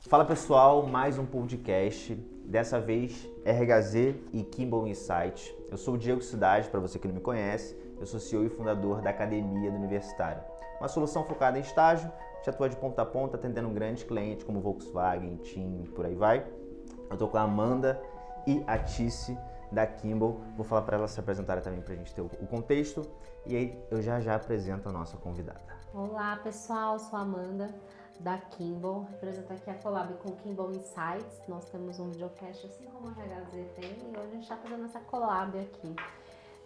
Fala pessoal, mais um podcast, dessa vez RHZ e Kimball Insights. Eu sou o Diego Cidade, para você que não me conhece, eu sou CEO e fundador da Academia do Universitário. Uma solução focada em estágio, que atua de ponta a ponta, atendendo grandes clientes como Volkswagen, TIM, por aí vai. Eu estou com a Amanda e a Tice da Kimball. Vou falar para elas se apresentarem também para a gente ter o contexto. E aí eu já apresento a nossa convidada. Olá pessoal, sou a Amanda da Kimball, represento aqui a collab com o Kimball Insights. Nós temos um videocast assim como a RHZ tem e hoje a gente está fazendo essa collab aqui.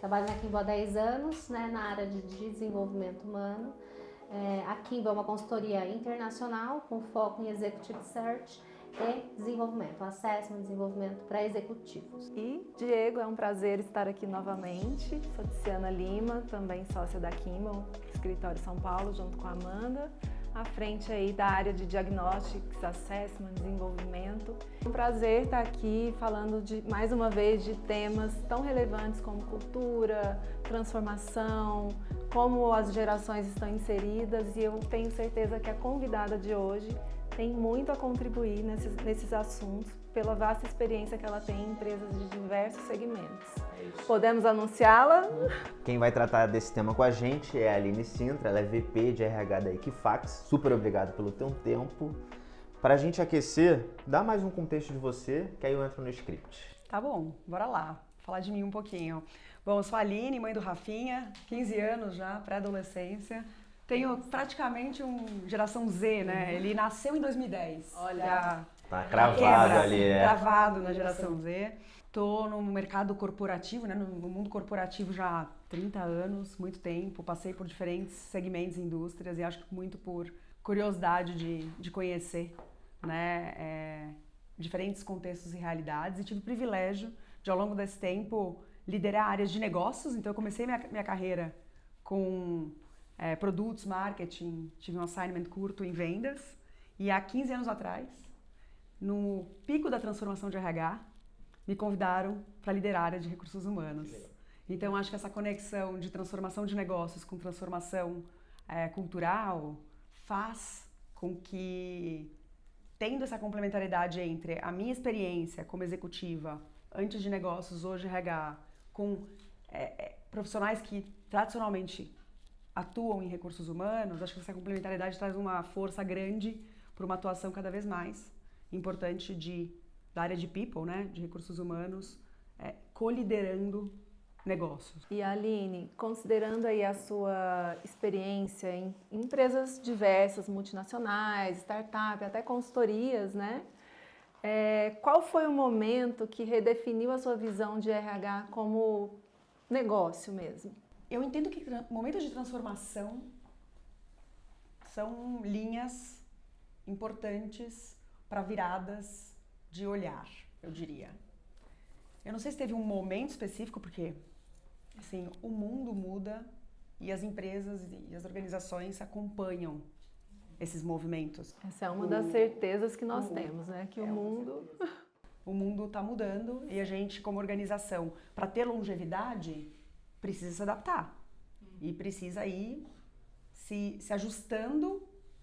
Trabalho na Kimball há 10 anos, na área de desenvolvimento humano. A Kimball é uma consultoria internacional com foco em Executive Search e desenvolvimento, acesso e desenvolvimento para executivos. E Diego, é um prazer estar aqui novamente. Sou Tiziana Lima, também sócia da Kimball, escritório São Paulo, junto com a Amanda, à frente aí da área de Diagnostics, Assessment, Desenvolvimento. É um prazer estar aqui falando mais uma vez de temas tão relevantes como cultura, transformação, como as gerações estão inseridas, e eu tenho certeza que a convidada de hoje tem muito a contribuir nesses assuntos, pela vasta experiência que ela tem em empresas de diversos segmentos. Podemos anunciá-la? Quem vai tratar desse tema com a gente é a Aline Sintra, ela é VP de RH da Equifax. Super obrigado pelo teu tempo. Para a gente aquecer, dá mais um contexto de você, que aí eu entro no script. Tá bom, bora lá, falar de mim um pouquinho. Bom, eu sou a Aline, mãe do Rafinha, 15 anos já, pré-adolescência. Tenho praticamente geração Z, né? Ele nasceu em 2010. Olha, tá cravado ali, Cravado na geração Z. Tô no mercado corporativo, né? No mundo corporativo já há 30 anos, muito tempo. Passei por diferentes segmentos e indústrias e acho que muito por curiosidade de conhecer, né? Diferentes contextos e realidades. E tive o privilégio de, ao longo desse tempo, liderar áreas de negócios. Então, eu comecei minha carreira com produtos, marketing, tive um assignment curto em vendas. E há 15 anos atrás, no pico da transformação de RH, me convidaram para liderar a área de recursos humanos. Então, acho que essa conexão de transformação de negócios com transformação cultural faz com que, tendo essa complementariedade entre a minha experiência como executiva, antes de negócios, hoje RH, com profissionais que tradicionalmente atuam em recursos humanos, acho que essa complementariedade traz uma força grande para uma atuação cada vez mais importante da área de people, né, de recursos humanos, coliderando negócios. e Aline, considerando aí a sua experiência em empresas diversas, multinacionais, startup, até consultorias, né? Qual foi o momento que redefiniu a sua visão de RH como negócio mesmo? Eu entendo que momentos de transformação são linhas importantes para viradas de olhar, eu diria. Eu não sei se teve um momento específico, porque assim, o mundo muda e as empresas e as organizações acompanham esses movimentos. Essa é uma das certezas que nós temos, né? Que o mundo está mudando e a gente, como organização, para ter longevidade, precisa se adaptar e precisa ir se ajustando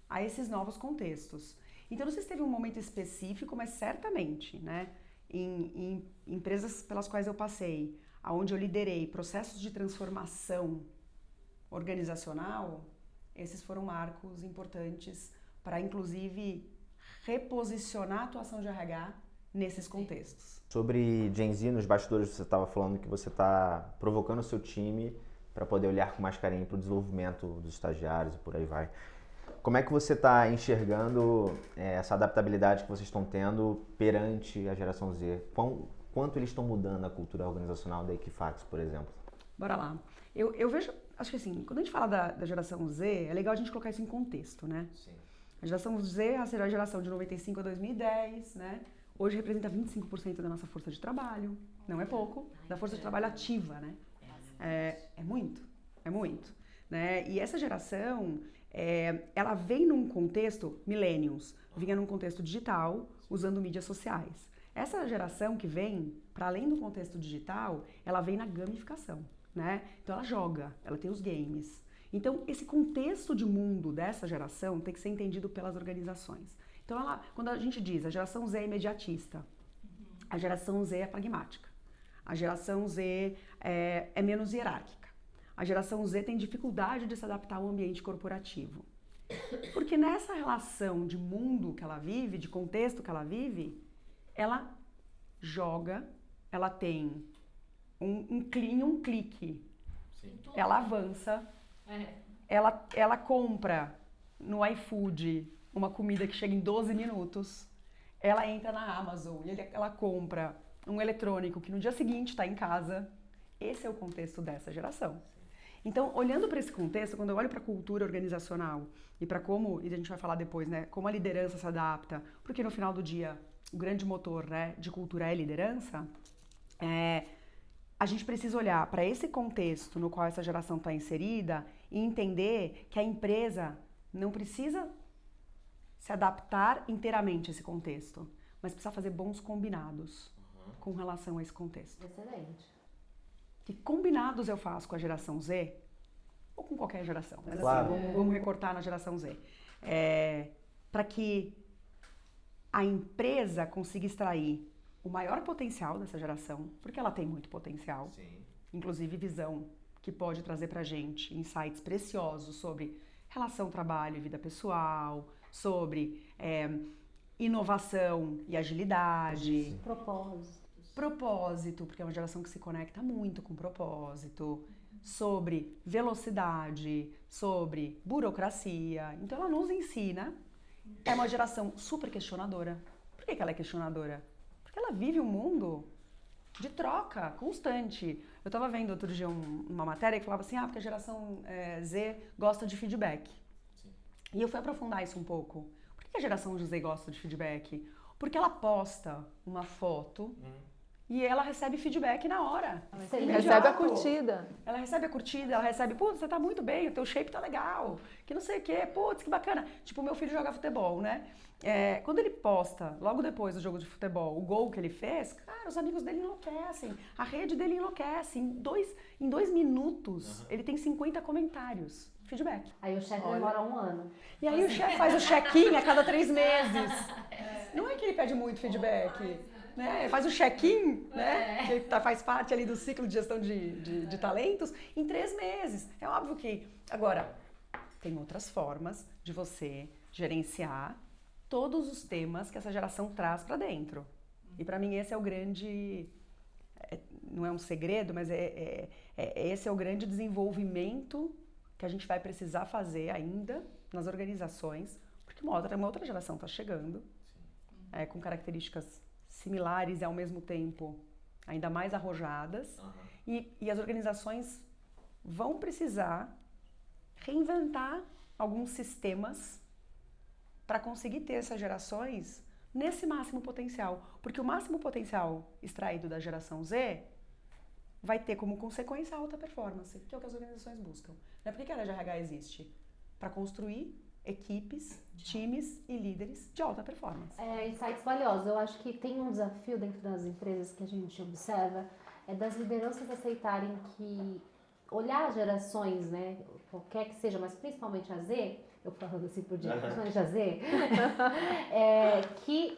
a esses novos contextos. Então, não sei se teve um momento específico, mas certamente, né, em empresas pelas quais eu passei, onde eu liderei processos de transformação organizacional, esses foram marcos importantes para, inclusive, reposicionar a atuação de RH nesses contextos. Sobre Gen Z, nos bastidores você estava falando que você está provocando o seu time para poder olhar com mais carinho para o desenvolvimento dos estagiários e por aí vai. Como é que você está enxergando essa adaptabilidade que vocês estão tendo perante a geração Z? Quanto eles estão mudando a cultura organizacional da Equifax, por exemplo? Bora lá. Eu vejo, acho que assim, quando a gente fala da geração Z, é legal a gente colocar isso em contexto, né? Sim. A geração Z será a geração de 95 a 2010, né? Hoje representa 25% da nossa força de trabalho, não é pouco, da força de trabalho ativa, né? É muito, né? E essa geração, ela vem num contexto, millennials, vinha num contexto digital, usando mídias sociais. Essa geração que vem, para além do contexto digital, ela vem na gamificação, né? Então ela joga, ela tem os games. Então esse contexto de mundo dessa geração tem que ser entendido pelas organizações. Então, quando a gente diz a geração Z é imediatista, a geração Z é pragmática, a geração Z é menos hierárquica, a geração Z tem dificuldade de se adaptar ao ambiente corporativo. Porque nessa relação de mundo que ela vive, de contexto que ela vive, ela joga, ela tem um clique, ela avança, ela compra no iFood uma comida que chega em 12 minutos, ela entra na Amazon e ela compra um eletrônico que no dia seguinte está em casa. Esse é o contexto dessa geração. Então, olhando para esse contexto, quando eu olho para a cultura organizacional e para como, e a gente vai falar depois, né, como a liderança se adapta, porque no final do dia o grande motor, né, de cultura é liderança, a gente precisa olhar para esse contexto no qual essa geração está inserida e entender que a empresa não precisa se adaptar inteiramente a esse contexto, mas precisa fazer bons combinados com relação a esse contexto. Excelente. Que combinados eu faço com a geração Z, ou com qualquer geração, mas claro. assim, vamos recortar na geração Z, para que a empresa consiga extrair o maior potencial dessa geração, porque ela tem muito potencial, Sim. inclusive visão que pode trazer pra gente insights preciosos sobre relação trabalho e vida pessoal, sobre inovação e agilidade. Propósito, porque é uma geração que se conecta muito com propósito, sobre velocidade, sobre burocracia. Então ela nos ensina, é uma geração super questionadora. Por que ela é questionadora? Porque ela vive um mundo de troca constante. Eu estava vendo outro dia uma matéria que falava assim, porque a geração Z gosta de feedback. Sim. E eu fui aprofundar isso um pouco. Por que a geração Z gosta de feedback? Porque ela posta uma foto e ela recebe feedback na hora. Recebe a curtida. Ela recebe a curtida, ela recebe, putz, você tá muito bem, o teu shape tá legal, que não sei o quê, putz, que bacana. Tipo, meu filho joga futebol, né? Quando ele posta, logo depois do jogo de futebol, o gol que ele fez, cara, os amigos dele enlouquecem, a rede dele enlouquece. Em dois minutos, ele tem 50 comentários. Feedback. Aí o chefe demora 1 ano. E aí o chefe faz o check-in a cada 3 meses. Não é que ele pede muito feedback, né? Faz o check-in, né? Que faz parte ali do ciclo de gestão de talentos em 3 meses. É óbvio que... Agora, tem outras formas de você gerenciar todos os temas que essa geração traz para dentro. E para mim esse é o grande... Não é um segredo, mas esse é o grande desenvolvimento que a gente vai precisar fazer ainda nas organizações, porque uma outra geração está chegando, com características similares e ao mesmo tempo ainda mais arrojadas, e as organizações vão precisar reinventar alguns sistemas para conseguir ter essas gerações nesse máximo potencial, porque o máximo potencial extraído da geração Z vai ter como consequência a alta performance, que é o que as organizações buscam. Por que a área de RH existe? Para construir equipes, times e líderes de alta performance. Insights valiosos. Eu acho que tem um desafio dentro das empresas que a gente observa, das lideranças aceitarem que olhar as gerações, né, qualquer que seja, mas principalmente a Z, eu falando assim por dia, principalmente a Z, que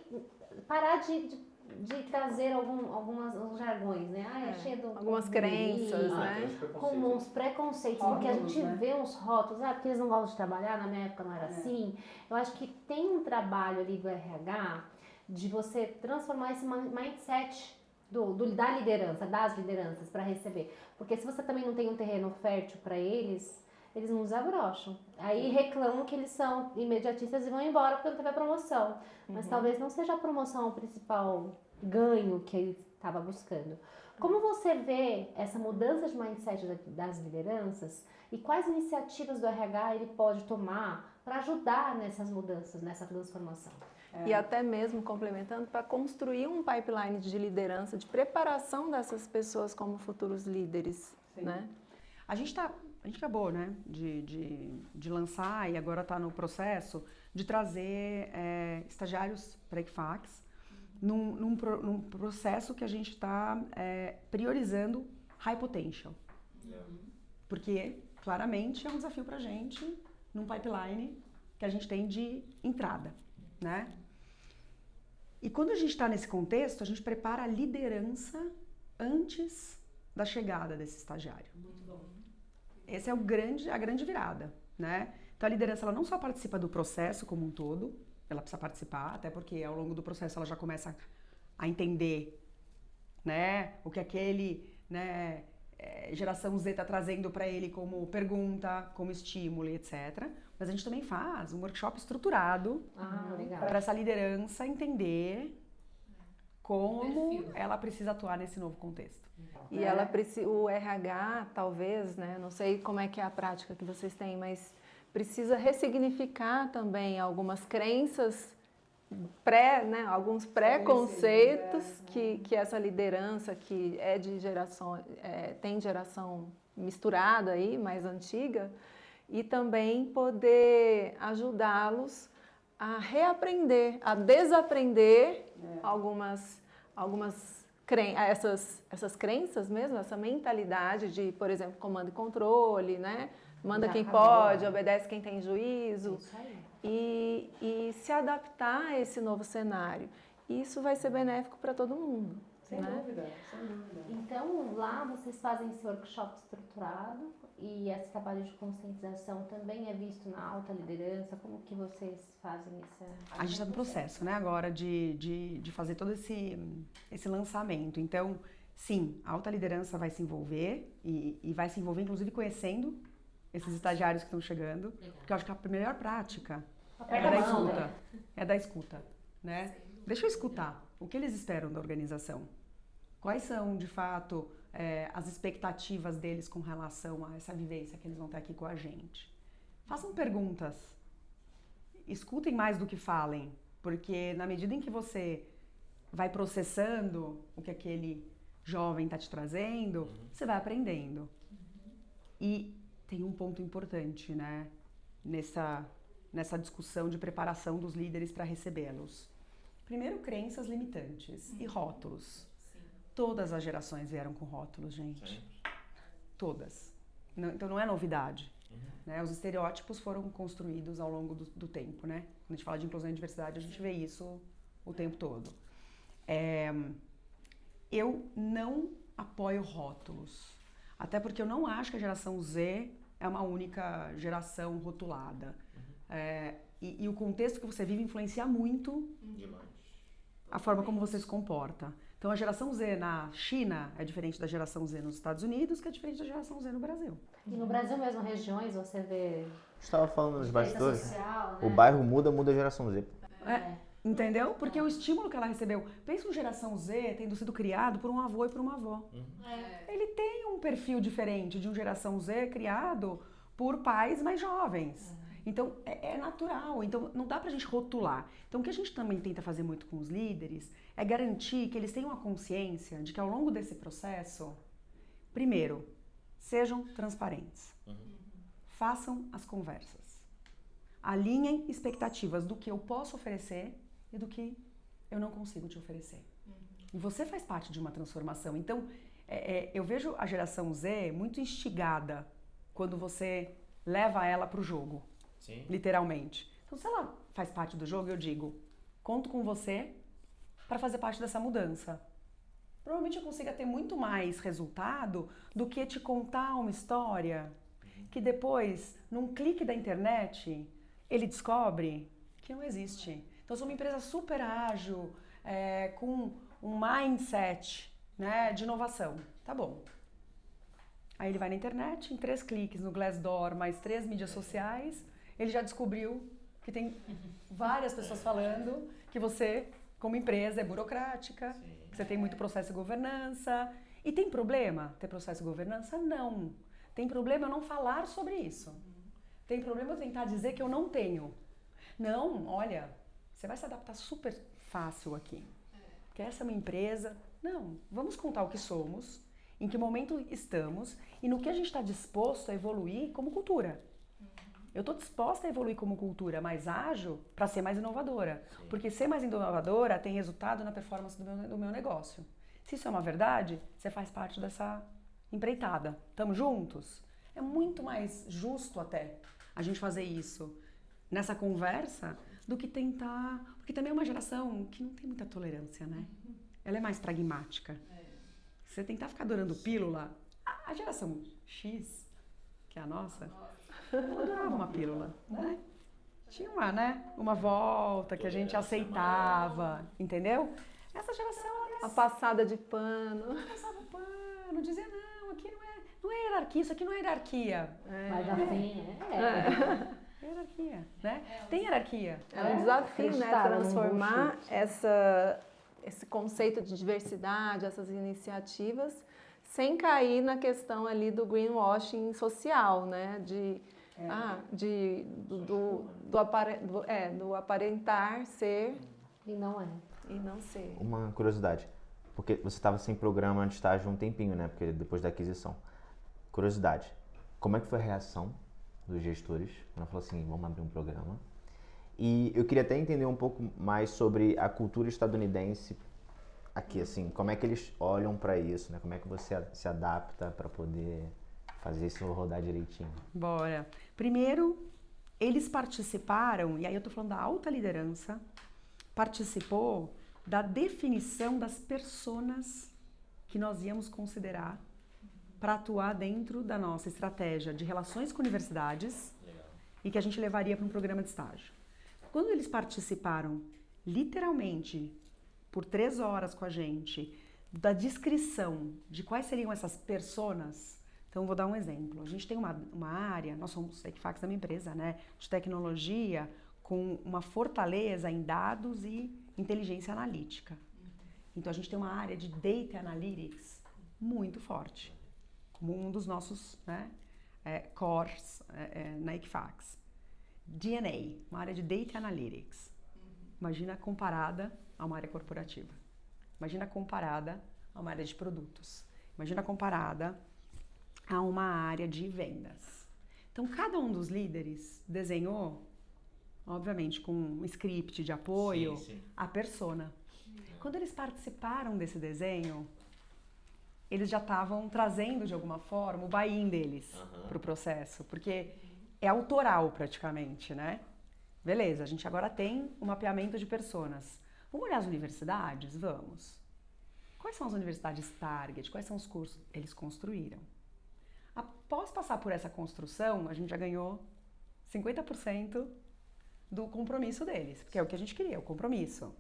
parar de trazer alguns jargões, né? É cheio de algumas crenças, né? Com uns preconceitos, porque a gente vê uns rótulos, porque eles não gostam de trabalhar, na minha época não era assim. Eu acho que tem um trabalho ali do RH de você transformar esse mindset da liderança, das lideranças para receber. Porque se você também não tem um terreno fértil para eles não desabrocham. Aí reclamam que eles são imediatistas e vão embora porque não teve a promoção. Mas talvez não seja a promoção o principal ganho que ele estava buscando. Como você vê essa mudança de mindset das lideranças e quais iniciativas do RH ele pode tomar para ajudar nessas mudanças, nessa transformação? E até mesmo complementando, para construir um pipeline de liderança, de preparação dessas pessoas como futuros líderes, né? A gente acabou, né, de lançar e agora está no processo de trazer estagiários para a Equifax num processo que a gente está priorizando high potential. Porque, claramente, é um desafio para a gente num pipeline que a gente tem de entrada, né? E quando a gente está nesse contexto, a gente prepara a liderança antes da chegada desse estagiário. Muito bom. Essa é a grande virada, né? Então a liderança ela não só participa do processo como um todo, ela precisa participar, até porque ao longo do processo ela já começa a entender, né, o que aquele, né, geração Z está trazendo para ele como pergunta, como estímulo, etc. Mas a gente também faz um workshop estruturado para essa liderança entender como ela precisa atuar nesse novo contexto. E ela precisa, o RH, talvez, né? Não sei como é que é a prática que vocês têm, mas precisa ressignificar também algumas crenças, né? Alguns preconceitos que essa liderança que é de geração, tem geração misturada aí, mais antiga, e também poder ajudá-los a reaprender, a desaprender essas crenças mesmo, essa mentalidade de, por exemplo, comando e controle, né? Manda quem pode, obedece quem tem juízo. Isso aí. E se adaptar a esse novo cenário. Isso vai ser benéfico para todo mundo. Sem dúvida, sem dúvida. Então, lá vocês fazem esse workshop estruturado e esse trabalho de conscientização também é visto na alta liderança? Como que vocês fazem isso? A gente está no processo, né, agora de fazer todo esse lançamento. Então, sim, a alta liderança vai se envolver e vai se envolver, inclusive, conhecendo esses estagiários que estão chegando, porque eu acho que a melhor prática é da escuta. É da escuta, né? Deixa eu escutar o que eles esperam da organização. Quais são, de fato, as expectativas deles com relação a essa vivência que eles vão ter aqui com a gente. Façam perguntas. Escutem mais do que falem, porque na medida em que você vai processando o que aquele jovem está te trazendo, você vai aprendendo. E tem um ponto importante, né, nessa discussão de preparação dos líderes para recebê-los. Primeiro, crenças limitantes e rótulos. Todas as gerações vieram com rótulos, gente. Todas. Então não é novidade. Né? Os estereótipos foram construídos ao longo do tempo, né? Quando a gente fala de inclusão e diversidade, a gente vê isso o tempo todo. Eu não apoio rótulos. Até porque eu não acho que a geração Z é uma única geração rotulada. E o contexto que você vive influencia muito a forma como você se comporta. Então, a geração Z na China é diferente da geração Z nos Estados Unidos, que é diferente da geração Z no Brasil. E no Brasil mesmo, regiões, você vê... Estava falando nos bastidores, social, né? O bairro muda a geração Z. Entendeu? Porque o estímulo que ela recebeu... Pensa uma geração Z tendo sido criado por um avô e por uma avó. Ele tem um perfil diferente de uma geração Z criado por pais mais jovens. Então, é natural. Então, não dá pra gente rotular. Então, o que a gente também tenta fazer muito com os líderes é garantir que eles tenham a consciência de que ao longo desse processo, primeiro, sejam transparentes. Façam as conversas. Alinhem expectativas do que eu posso oferecer e do que eu não consigo te oferecer. E você faz parte de uma transformação. Então, eu vejo a geração Z muito instigada quando você leva ela pro jogo. Sim. Literalmente. Então, se ela faz parte do jogo, eu digo, conto com você para fazer parte dessa mudança. Provavelmente eu consiga ter muito mais resultado do que te contar uma história que depois, num clique da internet, ele descobre que não existe. Então, eu sou uma empresa super ágil, com um mindset, né, de inovação. Tá bom. Aí ele vai na internet, em 3 cliques no Glassdoor, mais 3 mídias sociais, ele já descobriu que tem várias pessoas falando que você, como empresa, é burocrática, que você tem muito processo de governança. E tem problema ter processo de governança? Não. Tem problema eu não falar sobre isso. Tem problema eu tentar dizer que eu não tenho. Não, olha, você vai se adaptar super fácil aqui. Porque essa é uma empresa. Não, vamos contar o que somos, em que momento estamos e no que a gente está disposto a evoluir como cultura. Eu estou disposta a evoluir como cultura mais ágil para ser mais inovadora. Sim. Porque ser mais inovadora tem resultado na performance do meu negócio. Se isso é uma verdade, você faz parte dessa empreitada. Estamos juntos? É muito mais justo até a gente fazer isso nessa conversa do que tentar... Porque também é uma geração que não tem muita tolerância, né? Ela é mais pragmática. Você tentar ficar adorando pílula, a geração X, que é a nossa, não adorava uma pílula, né? Tinha uma volta que a gente aceitava, entendeu? Essa geração, ela A passada de pano. passava o pano, dizia, não, aqui não é hierarquia, isso aqui não é hierarquia. Mas assim, É hierarquia, né? Tem hierarquia. É um desafio, né? Acreditaram no Transformar esse conceito de diversidade, essas iniciativas, sem cair na questão ali do greenwashing social, né? Do aparentar ser e não é. e não ser. Uma curiosidade, porque você estava sem programa de estágio um tempinho, né? Porque depois da aquisição. Curiosidade, como é que foi a reação dos gestores quando falou assim, vamos abrir um programa? E eu queria até entender um pouco mais sobre a cultura estadunidense aqui, assim, como é que eles olham para isso, né? Como é que você se adapta para poder fazer isso rodar direitinho? Bora. Primeiro, eles participaram, e aí eu tô falando da alta liderança, participou da definição das personas que nós íamos considerar para atuar dentro da nossa estratégia de relações com universidades e que a gente levaria para um programa de estágio. Quando eles participaram, literalmente, por 3 horas com a gente, da descrição de quais seriam essas personas, então vou dar um exemplo. A gente tem uma área, nós somos Equifax da minha empresa, né, de tecnologia, com uma fortaleza em dados e inteligência analítica. Então a gente tem uma área de Data Analytics muito forte, como um dos nossos, né, cores na Equifax. DNA, uma área de Data Analytics. Imagina comparada a uma área corporativa. Imagina comparada a uma área de produtos. Imagina comparada a uma área de vendas. Então, cada um dos líderes desenhou, obviamente, com um script de apoio, a persona. Quando eles participaram desse desenho, eles já estavam trazendo, de alguma forma, o buy-in deles para o processo, porque é autoral praticamente, né? Beleza, a gente agora tem um mapeamento de personas. Vamos olhar as universidades? Vamos. Quais são as universidades target? Quais são os cursos? Eles construíram. Após passar por essa construção, a gente já ganhou 50% do compromisso deles, porque é o que a gente queria, o compromisso.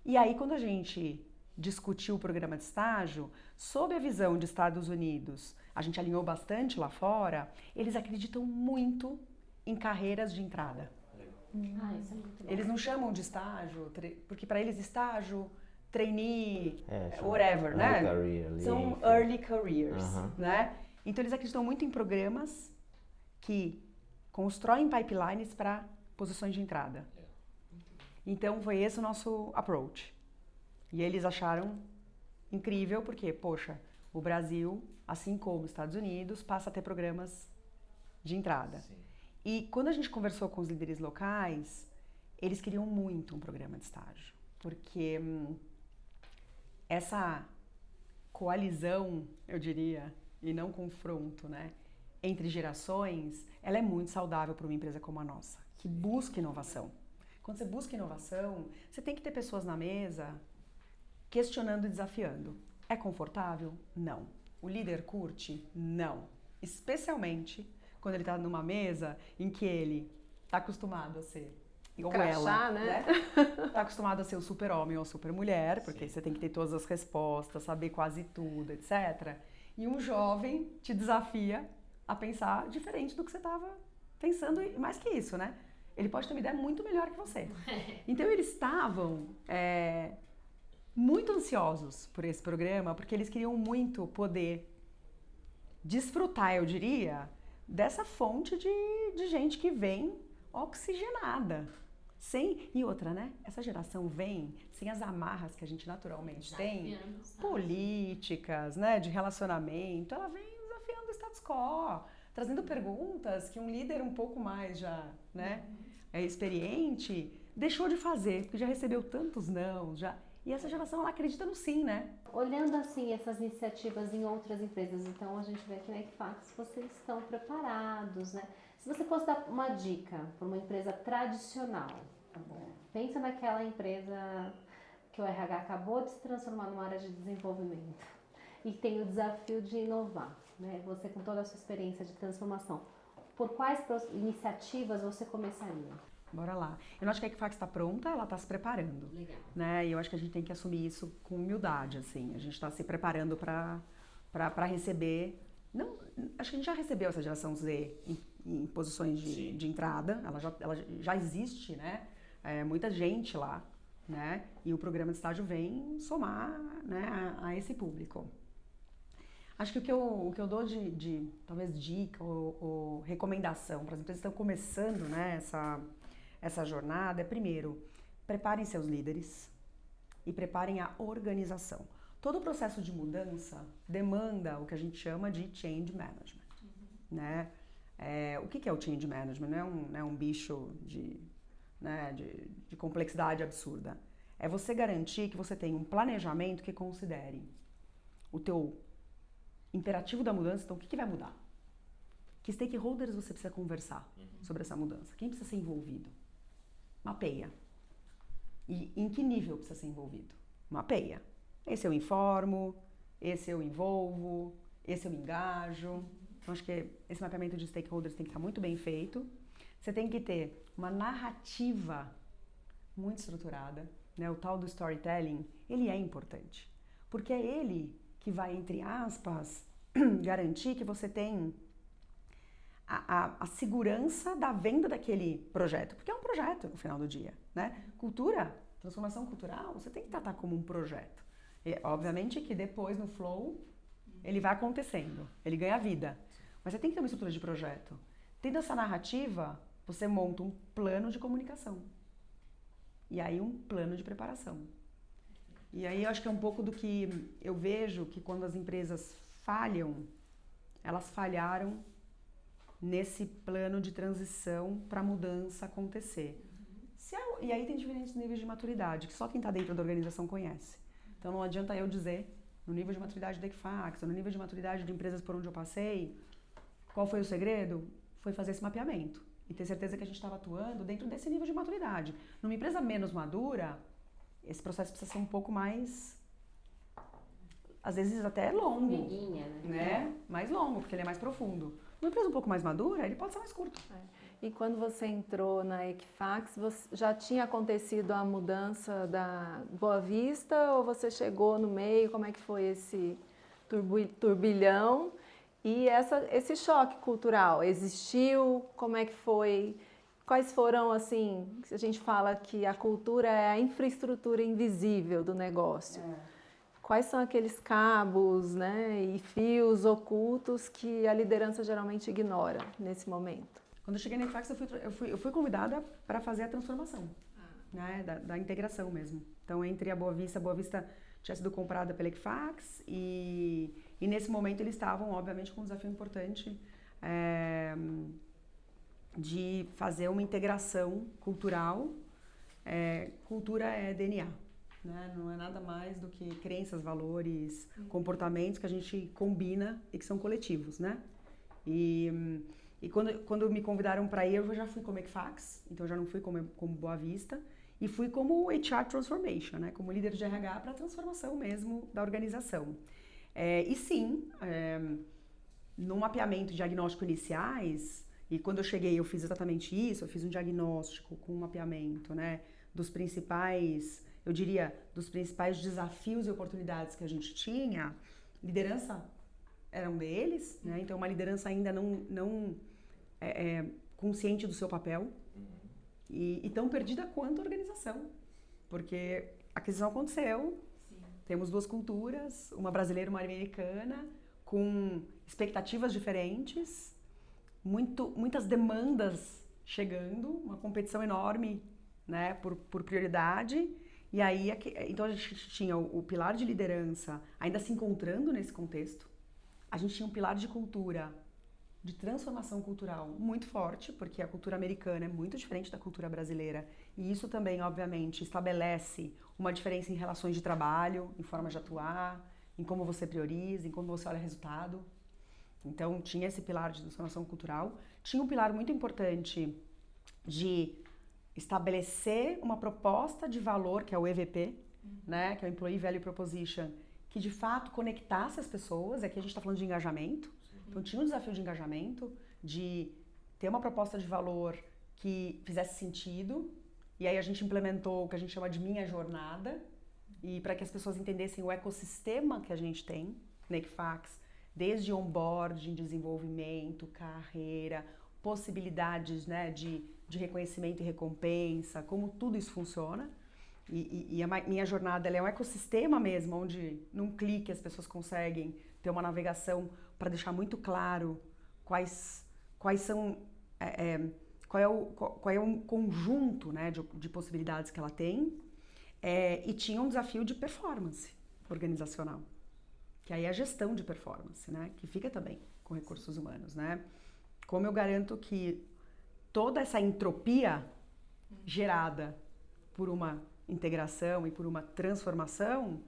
E aí, quando a gente discutiu o programa de estágio, sob a visão de Estados Unidos, a gente alinhou bastante lá fora, eles acreditam muito em carreiras de entrada. Isso é muito bom. Eles não chamam de estágio, porque para eles estágio, trainee, whatever, né? São early careers, né? Então eles acreditam muito em programas que constroem pipelines para posições de entrada. Então foi esse o nosso approach. E eles acharam incrível porque, poxa, o Brasil, assim como os Estados Unidos, passa a ter programas de entrada. Sim. E quando a gente conversou com os líderes locais, eles queriam muito um programa de estágio, porque essa coalizão, eu diria, e não confronto, né, entre gerações, ela é muito saudável para uma empresa como a nossa, que busca inovação. Quando você busca inovação, você tem que ter pessoas na mesa questionando e desafiando. É confortável? Não. O líder curte? Não. Especialmente quando ele está numa mesa em que ele está acostumado a ser ou crachá, ela, né? Está acostumado a ser o super-homem ou super-mulher, porque você tem que ter todas as respostas, saber quase tudo, etc. E um jovem te desafia a pensar diferente do que você estava pensando, e mais que isso, né? Ele pode ter uma ideia muito melhor que você. Então eles estavam muito ansiosos por esse programa, porque eles queriam muito poder desfrutar, eu diria, dessa fonte de gente que vem oxigenada. E outra, né? Essa geração vem sem as amarras que a gente naturalmente tem, políticas, né? De relacionamento. Ela vem desafiando o status quo, trazendo perguntas que um líder um pouco mais já, né? Experiente, deixou de fazer, porque já recebeu tantos não, já... E essa geração, ela acredita no sim, né? Olhando assim essas iniciativas em outras empresas, então a gente vê aqui na Equifax, vocês estão preparados, né? Se você fosse dar uma dica para uma empresa tradicional, Tá bom. Pensa naquela empresa que o RH acabou de se transformar numa área de desenvolvimento e tem o desafio de inovar, né? Você com toda a sua experiência de transformação, por quais iniciativas você começaria? Bora lá. Eu não acho que a Equifax está pronta, ela está se preparando. Legal. Né? E eu acho que a gente tem que assumir isso com humildade, assim. A gente está se preparando para receber... Não, acho que a gente já recebeu essa geração Z em posições de entrada. Ela já existe, né? Muita gente lá, né? E o programa de estágio vem somar, né, a esse público. Acho que o que eu dou de talvez dica ou recomendação para as empresas que estão começando, né, essa jornada é, primeiro, preparem seus líderes e preparem a organização. Todo o processo de mudança demanda o que a gente chama de change management, né? O que é o change management? Não é um bicho de complexidade absurda. É você garantir que você tem um planejamento que considere o teu imperativo da mudança. Então, o que vai mudar? Que stakeholders você precisa conversar sobre essa mudança? Quem precisa ser envolvido? Mapeia. E em que nível precisa ser envolvido? Mapeia. Esse eu informo, esse eu envolvo, esse eu me engajo. Então, acho que esse mapeamento de stakeholders tem que estar muito bem feito. Você tem que ter uma narrativa muito estruturada, né? O tal do storytelling, ele é importante. Porque é ele que vai, entre aspas, garantir que você tem a segurança da venda daquele projeto. Porque é um projeto no final do dia, né? Cultura, transformação cultural, você tem que tratar como um projeto. E, obviamente que depois no flow ele vai acontecendo, ele ganha vida. Mas você tem que ter uma estrutura de projeto. Tendo essa narrativa, você monta um plano de comunicação. E aí um plano de preparação. E aí eu acho que é um pouco do que eu vejo que quando as empresas falham, elas falharam nesse plano de transição para a mudança acontecer. E aí tem diferentes níveis de maturidade, que só quem está dentro da organização conhece. Então não adianta eu dizer, no nível de maturidade da Equifax, ou no nível de maturidade de empresas por onde eu passei, qual foi o segredo? Foi fazer esse mapeamento e ter certeza que a gente estava atuando dentro desse nível de maturidade. Numa empresa menos madura, esse processo precisa ser um pouco mais, às vezes até longo, Formiguinha, né? Mais longo, porque ele é mais profundo. Numa empresa um pouco mais madura, ele pode ser mais curto. E quando você entrou na Equifax, já tinha acontecido a mudança da Boa Vista ou você chegou no meio? Como é que foi esse turbilhão? E esse choque cultural existiu? Como é que foi? Quais foram, assim, a gente fala que a cultura é a infraestrutura invisível do negócio. Quais são aqueles cabos, né, e fios ocultos que a liderança geralmente ignora nesse momento? Quando eu cheguei na Equifax, eu fui convidada para fazer a transformação, né, da integração mesmo. Então, entre a Boa Vista tinha sido comprada pela Equifax e nesse momento eles estavam, obviamente, com um desafio importante de fazer uma integração cultural. Cultura é DNA, né? Não é nada mais do que crenças, valores, comportamentos que a gente combina e que são coletivos, né? E quando me convidaram para ir, eu já fui como Equifax, então eu já não fui como Boa Vista, e fui como HR Transformation, né? Como líder de RH para a transformação mesmo da organização. E sim, no mapeamento de diagnóstico iniciais, e quando eu cheguei eu fiz exatamente isso, eu fiz um diagnóstico com um mapeamento, né? Dos principais, eu diria, dos principais desafios e oportunidades que a gente tinha. Liderança era um deles, né? Então uma liderança ainda não consciente do seu papel e tão perdida quanto a organização, porque a aquisição aconteceu. Sim. Temos duas culturas, uma brasileira e uma americana, com expectativas diferentes, muitas demandas chegando, uma competição enorme, né, por prioridade. E aí, então a gente tinha o pilar de liderança ainda se encontrando nesse contexto. A gente tinha um pilar de cultura, de transformação cultural muito forte, porque a cultura americana é muito diferente da cultura brasileira. E isso também, obviamente, estabelece uma diferença em relações de trabalho, em forma de atuar, em como você prioriza, em como você olha resultado. Então, tinha esse pilar de transformação cultural. Tinha um pilar muito importante de estabelecer uma proposta de valor, que é o EVP, né, que é o Employee Value Proposition, que de fato conectasse as pessoas. Aqui a gente está falando de engajamento, então tinha um desafio de engajamento, de ter uma proposta de valor que fizesse sentido, e aí a gente implementou o que a gente chama de Minha Jornada, e para que as pessoas entendessem o ecossistema que a gente tem na Equifax, desde onboarding, desenvolvimento, carreira, possibilidades, né, de reconhecimento e recompensa, como tudo isso funciona. E a Minha Jornada, ela é um ecossistema mesmo, onde num clique as pessoas conseguem ter uma navegação para deixar muito claro quais são, qual é o conjunto, né, de possibilidades que ela tem. E tinha um desafio de performance organizacional, que aí é a gestão de performance, né, que fica também com recursos humanos, né? Como eu garanto que toda essa entropia gerada por uma integração e por uma transformação,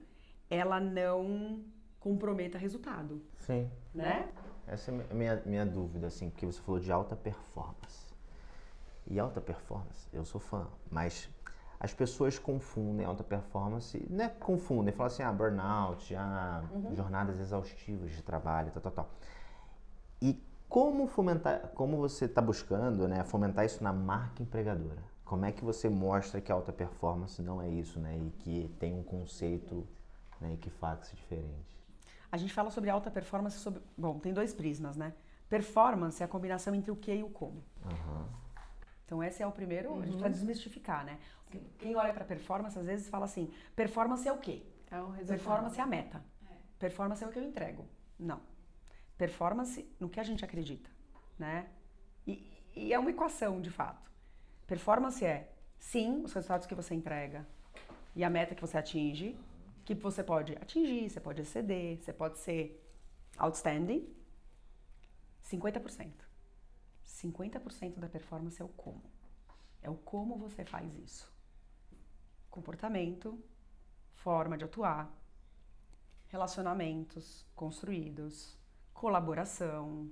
ela não comprometa resultado. Sim. Né? Essa é a minha dúvida, assim, porque você falou de alta performance. E alta performance, eu sou fã, mas as pessoas confundem alta performance, não é confundem, falam assim, burnout, jornadas exaustivas de trabalho, tal. E como você está buscando, né, fomentar isso na marca empregadora? Como é que você mostra que a alta performance não é isso, né, e que tem um conceito, né, Equifax diferente? A gente fala sobre alta performance bom, tem dois prismas, né? Performance é a combinação entre o que e o como. Então esse é o primeiro, a gente precisa desmistificar, né? Quem olha para performance às vezes fala assim, performance é o quê? É o resultado. Performance é a meta. Performance é o que eu entrego. Não. Performance no que a gente acredita, né? E é uma equação, de fato. Performance é, sim, os resultados que você entrega e a meta que você atinge, que você pode atingir, você pode exceder, você pode ser outstanding. 50%. 50% da performance é o como. É o como você faz isso. Comportamento, forma de atuar, relacionamentos construídos, colaboração.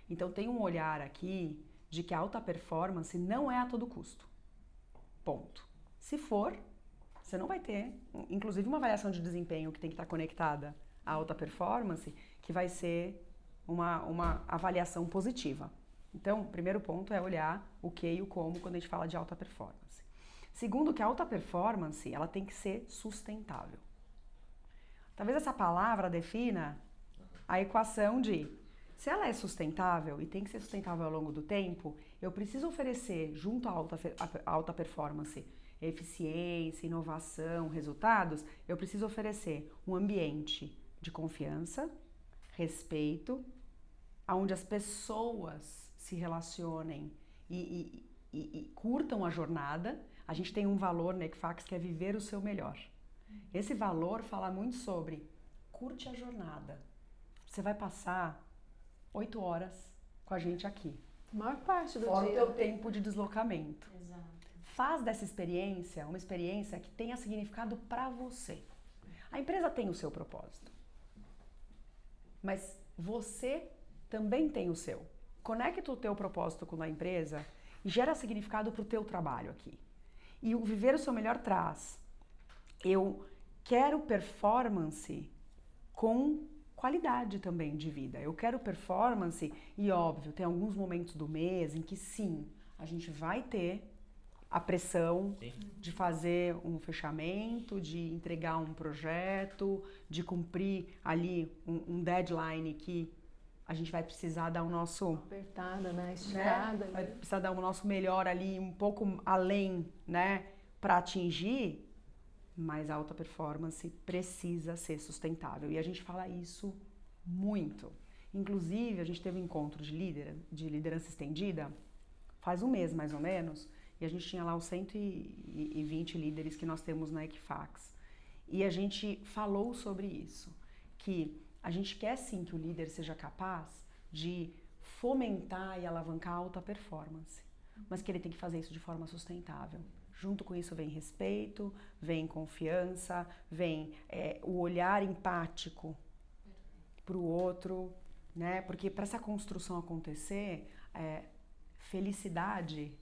Então tem um olhar aqui de que a alta performance não é a todo custo. Ponto. Se for, você não vai ter, inclusive uma avaliação de desempenho que tem que estar conectada à alta performance, que vai ser uma avaliação positiva. Então, o primeiro ponto é olhar o que e o como quando a gente fala de alta performance. Segundo, que a alta performance, ela tem que ser sustentável. Talvez essa palavra defina a equação de, se ela é sustentável e tem que ser sustentável ao longo do tempo, eu preciso oferecer, junto à alta performance, eficiência, inovação, resultados, eu preciso oferecer um ambiente de confiança, respeito, onde as pessoas se relacionem e curtam a jornada. A gente tem um valor na Equifax que é viver o seu melhor. Esse valor fala muito sobre curte a jornada. Você vai passar 8 horas com a gente aqui. A maior parte do Fora dia. o teu tempo de deslocamento. Exato. Faz dessa experiência uma experiência que tenha significado para você. A empresa tem o seu propósito, mas você também tem o seu. Conecta o teu propósito com a empresa e gera significado para o teu trabalho aqui. E o viver o seu melhor traz. Eu quero performance com qualidade também de vida. Eu quero performance e, óbvio, tem alguns momentos do mês em que sim, a gente vai ter a pressão de fazer um fechamento, de entregar um projeto, de cumprir ali um deadline que a gente vai precisar dar o nosso... Apertada, né? Esticada. Vai precisar dar o nosso melhor ali, um pouco além, né? Para atingir, mas a alta performance precisa ser sustentável. E a gente fala isso muito. Inclusive, a gente teve um encontro de liderança estendida, faz um mês mais ou menos, e a gente tinha lá os 120 líderes que nós temos na Equifax. E a gente falou sobre isso, que a gente quer sim que o líder seja capaz de fomentar e alavancar a alta performance, mas que ele tem que fazer isso de forma sustentável. Junto com isso vem respeito, vem confiança, vem o olhar empático para o outro, né? Porque para essa construção acontecer, felicidade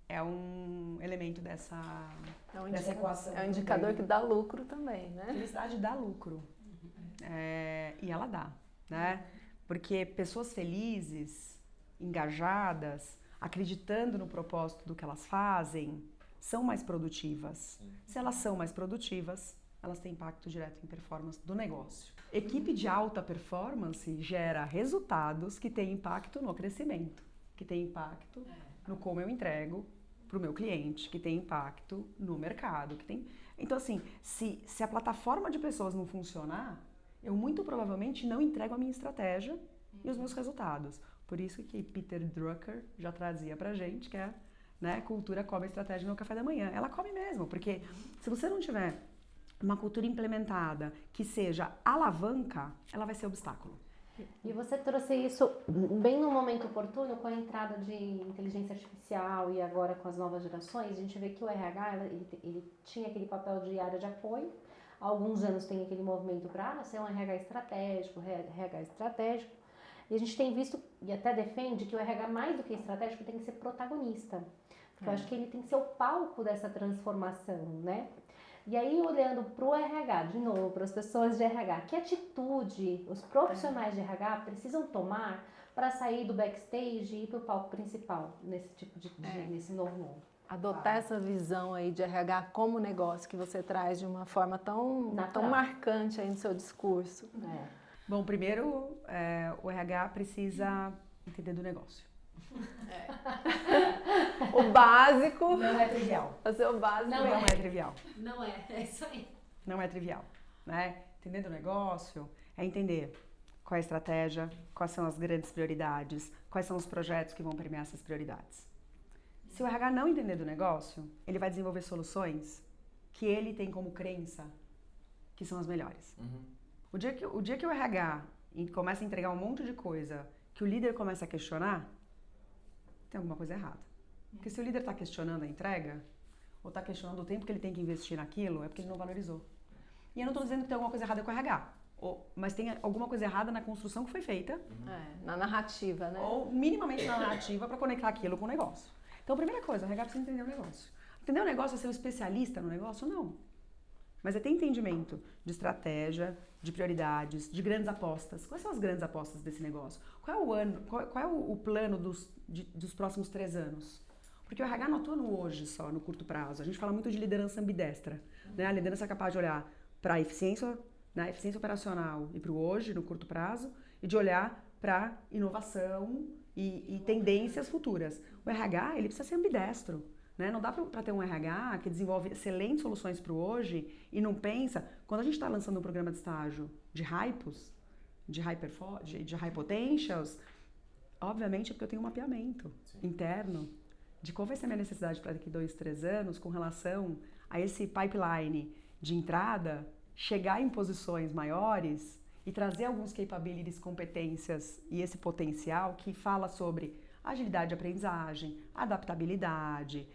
é um elemento dessa equação. É um indicador que dá lucro também, né? Felicidade dá lucro. E ela dá, né? Porque pessoas felizes, engajadas, acreditando no propósito do que elas fazem, são mais produtivas. Se elas são mais produtivas, elas têm impacto direto em performance do negócio. Equipe de alta performance gera resultados que têm impacto no crescimento, que têm impacto no como eu entrego para o meu cliente, que tem impacto no mercado. Então, assim, se a plataforma de pessoas não funcionar, eu muito provavelmente não entrego a minha estratégia e os meus resultados. Por isso que Peter Drucker já trazia pra gente que cultura come estratégia no café da manhã. Ela come mesmo, porque se você não tiver uma cultura implementada que seja alavanca, ela vai ser obstáculo. E você trouxe isso bem no momento oportuno, com a entrada de inteligência artificial e agora com as novas gerações. A gente vê que o RH ele tinha aquele papel de área de apoio. Há alguns anos tem aquele movimento para ser um RH estratégico. E a gente tem visto, e até defende, que o RH, mais do que estratégico, tem que ser protagonista. Porque eu acho que ele tem que ser o palco dessa transformação, né? E aí, olhando para o RH, de novo, para as pessoas de RH, que atitude os profissionais de RH precisam tomar para sair do backstage e ir para o palco principal, nesse tipo nesse novo mundo? Adotar essa visão aí de RH como negócio que você traz de uma forma tão marcante aí no seu discurso. Bom, primeiro, o RH precisa entender do negócio. O básico. Não é trivial. Fazer o básico. Não é trivial. Não é isso aí. Não é trivial, né? Entender do negócio é entender qual é a estratégia, quais são as grandes prioridades, quais são os projetos que vão permear essas prioridades. Se o RH não entender do negócio, ele vai desenvolver soluções que ele tem como crença que são as melhores. O dia que o RH começa a entregar um monte de coisa que o líder começa a questionar, tem alguma coisa errada. Porque se o líder está questionando a entrega, ou está questionando o tempo que ele tem que investir naquilo, é porque ele não valorizou. E eu não estou dizendo que tem alguma coisa errada com o RH, mas tem alguma coisa errada na construção que foi feita. Na narrativa, né? Ou minimamente na narrativa para conectar aquilo com o negócio. Então, a primeira coisa, o RH precisa entender o negócio. Entender o negócio é ser um especialista no negócio? Não. Mas é ter entendimento de estratégia, de prioridades, de grandes apostas. Quais são as grandes apostas desse negócio? Qual é o plano dos próximos 3 anos? Porque o RH não atua no hoje só, no curto prazo. A gente fala muito de liderança ambidestra. Né? A liderança é capaz de olhar para a eficiência, né? Eficiência operacional e para o hoje, no curto prazo, e de olhar para inovação e tendências futuras. O RH, ele precisa ser ambidestro. Né? Não dá para ter um RH que desenvolve excelentes soluções para o hoje e não pensa... Quando a gente está lançando um programa de estágio de hypos, de high potentials, obviamente é porque eu tenho um mapeamento interno de qual vai ser a minha necessidade para daqui 2, 3 anos com relação a esse pipeline de entrada, chegar em posições maiores e trazer alguns capabilities, competências e esse potencial que fala sobre agilidade de aprendizagem, adaptabilidade,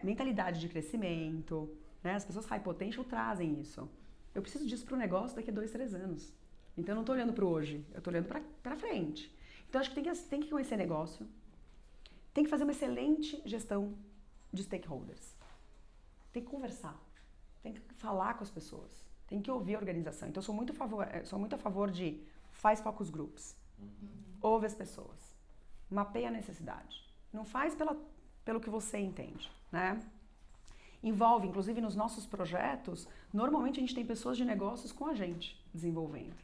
mentalidade de crescimento, né? As pessoas high potential trazem isso. Eu preciso disso para o negócio daqui a 2, 3 anos. Então eu não estou olhando para o hoje, eu estou olhando para frente. Então acho que tem que conhecer negócio, tem que fazer uma excelente gestão de stakeholders, tem que conversar, tem que falar com as pessoas, tem que ouvir a organização. Então eu sou muito a favor de faz focus groups, ouve as pessoas, mapeia a necessidade, não faz pelo que você entende, né? Envolve, inclusive nos nossos projetos, normalmente a gente tem pessoas de negócios com a gente desenvolvendo.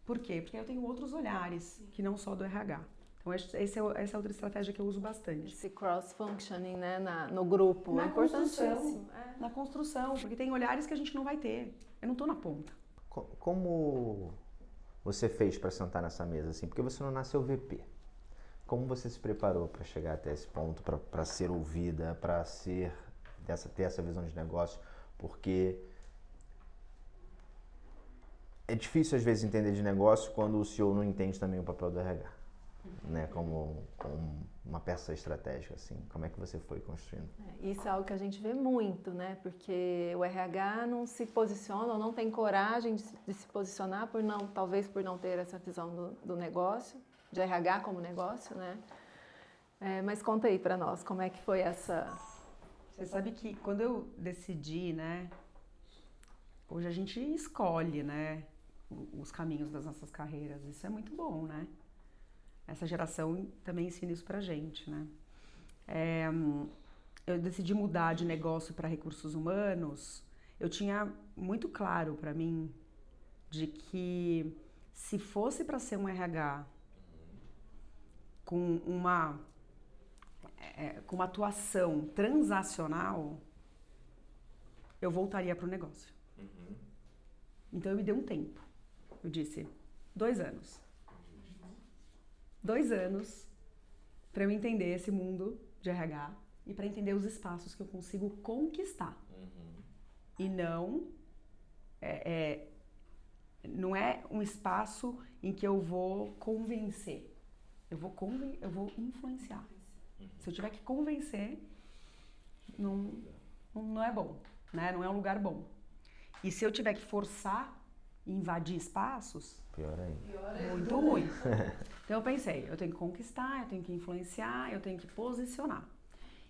Por quê? Porque eu tenho outros olhares, que não só do RH. Então essa é outra estratégia que eu uso bastante. Esse cross-functioning, né, no grupo, na é importantíssimo. Na construção, porque tem olhares que a gente não vai ter. Eu não estou na ponta. Como você fez para sentar nessa mesa, assim? Porque você não nasceu VP. Como você se preparou para chegar até esse ponto, para ser ouvida, para ter essa visão de negócio? Porque é difícil às vezes entender de negócio quando o CEO não entende também o papel do RH, né? Como uma peça estratégica, assim. Como é que você foi construindo? Isso é algo que a gente vê muito, né? Porque o RH não se posiciona ou não tem coragem de se posicionar talvez por não ter essa visão do negócio, de RH como negócio, né? Mas conta aí pra nós, como é que foi essa... Você sabe que quando eu decidi, né? Hoje a gente escolhe, né? Os caminhos das nossas carreiras. Isso é muito bom, né? Essa geração também ensina isso pra gente, né? Eu decidi mudar de negócio para recursos humanos. Eu tinha muito claro para mim de que se fosse para ser um RH com uma atuação transacional, eu voltaria para o negócio. Então eu me dei um tempo. Eu disse, 2 anos. 2 anos para eu entender esse mundo de RH e para entender os espaços que eu consigo conquistar. E não é um espaço em que eu vou convencer. Eu vou influenciar. Se eu tiver que convencer, não é bom, né? Não é um lugar bom. E se eu tiver que forçar e invadir espaços, pior ainda. Muito ruim. Então eu pensei, eu tenho que conquistar, eu tenho que influenciar, eu tenho que posicionar.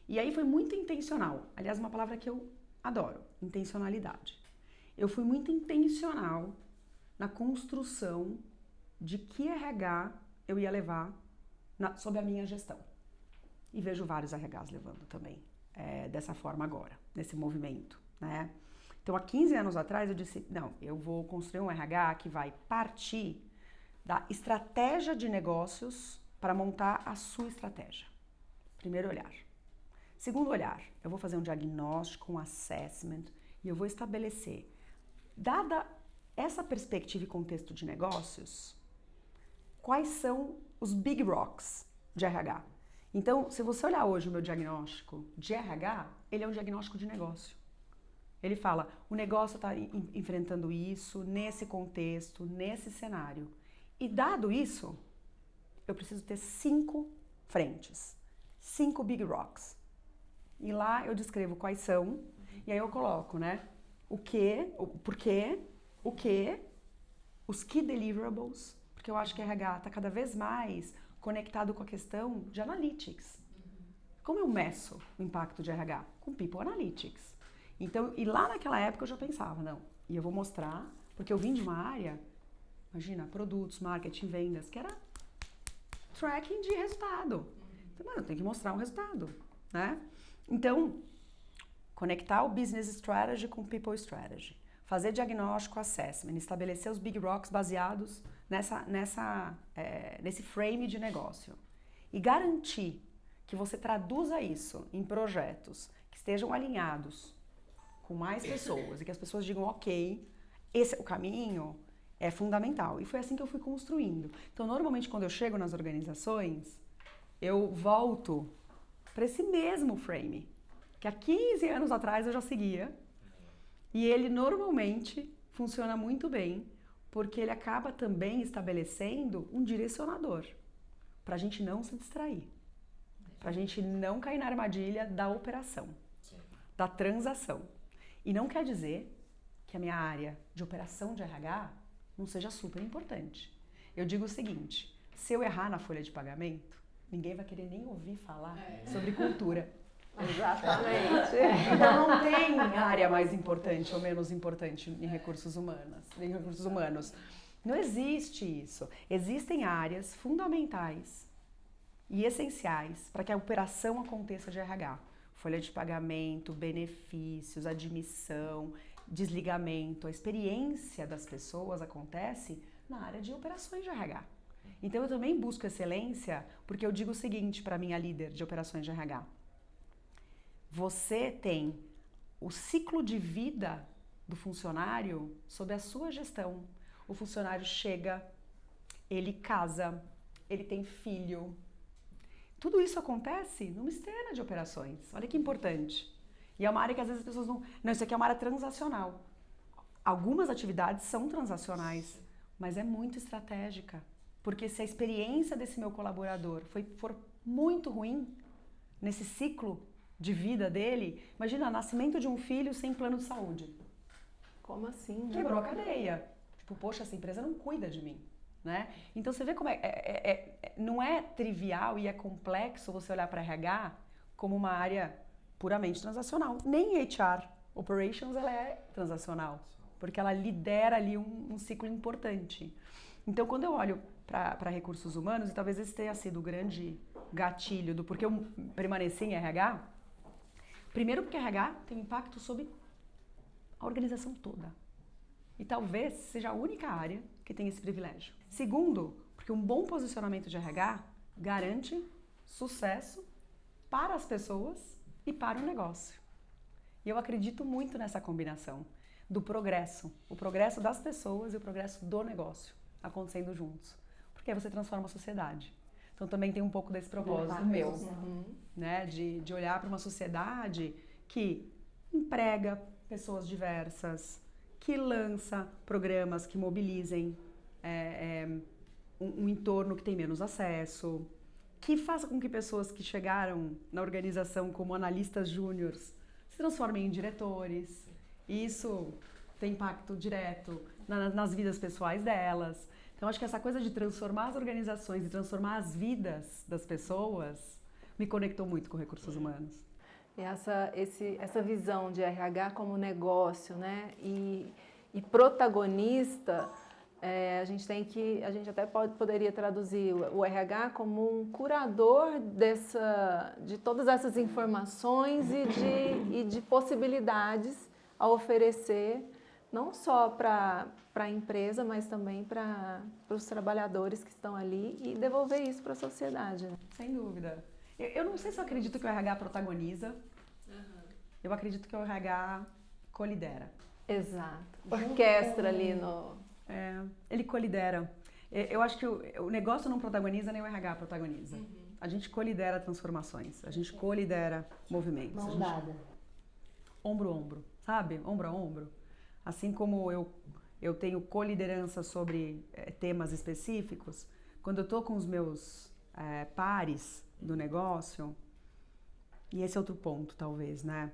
E aí foi muito intencional. Aliás, uma palavra que eu adoro, intencionalidade. Eu fui muito intencional na construção de que RH eu ia levar sob a minha gestão. E vejo vários RHs levando também dessa forma agora, nesse movimento, né? Então, há 15 anos atrás, eu disse, não, eu vou construir um RH que vai partir da estratégia de negócios para montar a sua estratégia. Primeiro olhar. Segundo olhar, eu vou fazer um diagnóstico, um assessment, e eu vou estabelecer, dada essa perspectiva e contexto de negócios, quais são os big rocks de RH. Então, se você olhar hoje o meu diagnóstico de RH, ele é um diagnóstico de negócio. Ele fala, o negócio está enfrentando isso, nesse contexto, nesse cenário. E dado isso, eu preciso ter 5 frentes, 5 big rocks. E lá eu descrevo quais são, e aí eu coloco, né? O que, o porquê, o que, os key deliverables, porque eu acho que a RH está cada vez mais conectado com a questão de analytics. Como eu meço o impacto de RH? Com People Analytics. Então, e lá naquela época eu já pensava, não, e eu vou mostrar, porque eu vim de uma área, imagina, produtos, marketing, vendas, que era tracking de resultado. Então, eu tenho que mostrar um resultado, né? Então, conectar o business strategy com people strategy, fazer diagnóstico, assessment, estabelecer os big rocks baseados nesse frame de negócio e garantir que você traduza isso em projetos que estejam alinhados com mais pessoas e que as pessoas digam, ok, esse é o caminho, é fundamental. E foi assim que eu fui construindo. Então, normalmente, quando eu chego nas organizações, eu volto para esse mesmo frame, que há 15 anos atrás eu já seguia, e ele normalmente funciona muito bem, porque ele acaba também estabelecendo um direcionador, para a gente não se distrair, para a gente não cair na armadilha da operação, da transação. E não quer dizer que a minha área de operação de RH não seja super importante. Eu digo o seguinte, se eu errar na folha de pagamento, ninguém vai querer nem ouvir falar sobre cultura. Exatamente. Então não tem área mais importante ou menos importante em recursos humanos. Não existe isso. Existem áreas fundamentais e essenciais para que a operação aconteça de RH. Folha de pagamento, benefícios, admissão, desligamento. A experiência das pessoas acontece na área de operações de RH. Então eu também busco excelência porque eu digo o seguinte para a minha líder de operações de RH. Você tem o ciclo de vida do funcionário sob a sua gestão. O funcionário chega, ele casa, ele tem filho. Tudo isso acontece numa esteira de operações. Olha que importante. E é uma área que às vezes as pessoas não... Não, isso aqui é uma área transacional. Algumas atividades são transacionais, mas é muito estratégica. Porque se a experiência desse meu colaborador for muito ruim nesse ciclo de vida dele, imagina, nascimento de um filho sem plano de saúde. Como assim? Quebrou a cadeia. Tipo, poxa, essa empresa não cuida de mim. né? Então você vê como não é trivial e é complexo você olhar para RH como uma área puramente transacional. Nem HR Operations ela é transacional, porque ela lidera ali um ciclo importante. Então quando eu olho para recursos humanos, e talvez esse tenha sido o grande gatilho do porquê eu permaneci em RH, primeiro porque RH tem impacto sobre a organização toda. E talvez seja a única área que tem esse privilégio. Segundo, porque um bom posicionamento de RH garante sucesso para as pessoas e para o negócio. E eu acredito muito nessa combinação do progresso, o progresso das pessoas e o progresso do negócio acontecendo juntos. Porque aí você transforma a sociedade. Então também tem um pouco desse propósito meu, né? De olhar para uma sociedade que emprega pessoas diversas, que lança programas que mobilizem um entorno que tem menos acesso, que faça com que pessoas que chegaram na organização como analistas júniores se transformem em diretores. E isso tem impacto direto nas vidas pessoais delas. Então, acho que essa coisa de transformar as organizações e transformar as vidas das pessoas me conectou muito com recursos humanos. E essa visão de RH como negócio, né? E protagonista, a gente até poderia traduzir o RH como um curador de todas essas informações e de possibilidades a oferecer, não só para a empresa, mas também para os trabalhadores que estão ali e devolver isso para a sociedade. Né? Sem dúvida. Eu não sei se eu acredito que o RH protagoniza. Eu acredito que o RH colidera. Exato. Orquestra ali no... Ele colidera. Eu acho que o negócio não protagoniza, nem o RH protagoniza. A gente colidera transformações, a gente colidera movimentos. Mão dada. Ombro a ombro, sabe? Ombro a ombro. Assim como eu tenho coliderança sobre temas específicos, quando eu estou com os meus pares do negócio, e esse é outro ponto, talvez, né?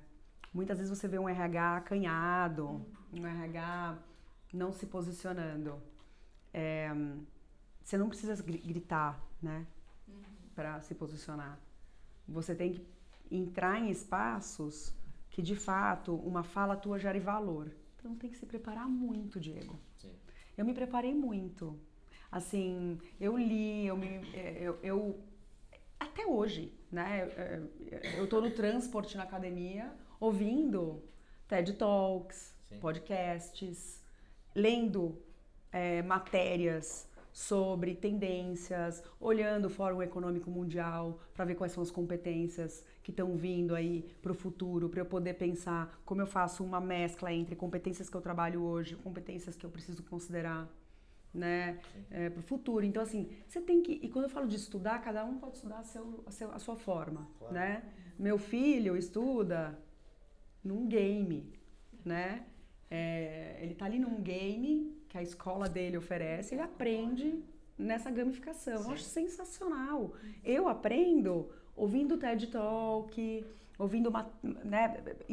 Muitas vezes você vê um RH acanhado, um RH não se posicionando. Você não precisa gritar, né? Para se posicionar. Você tem que entrar em espaços que, de fato, uma fala tua gere valor. Então tem que se preparar muito, Diego. Sim. Eu me preparei muito. Assim, eu li, eu até hoje, né? Eu tô no transporte na academia, ouvindo TED Talks, sim, podcasts, lendo matérias sobre tendências, olhando o Fórum Econômico Mundial para ver quais são as competências que estão vindo aí para o futuro, para eu poder pensar como eu faço uma mescla entre competências que eu trabalho hoje, competências que eu preciso considerar, né, para o futuro. Então, assim, você tem que... E quando eu falo de estudar, cada um pode estudar a sua forma, claro, né? Meu filho estuda num game, né? Ele tá ali num game que a escola dele oferece, ele aprende nessa gamificação. Sim. Eu acho sensacional. Eu aprendo ouvindo TED Talk, ouvindo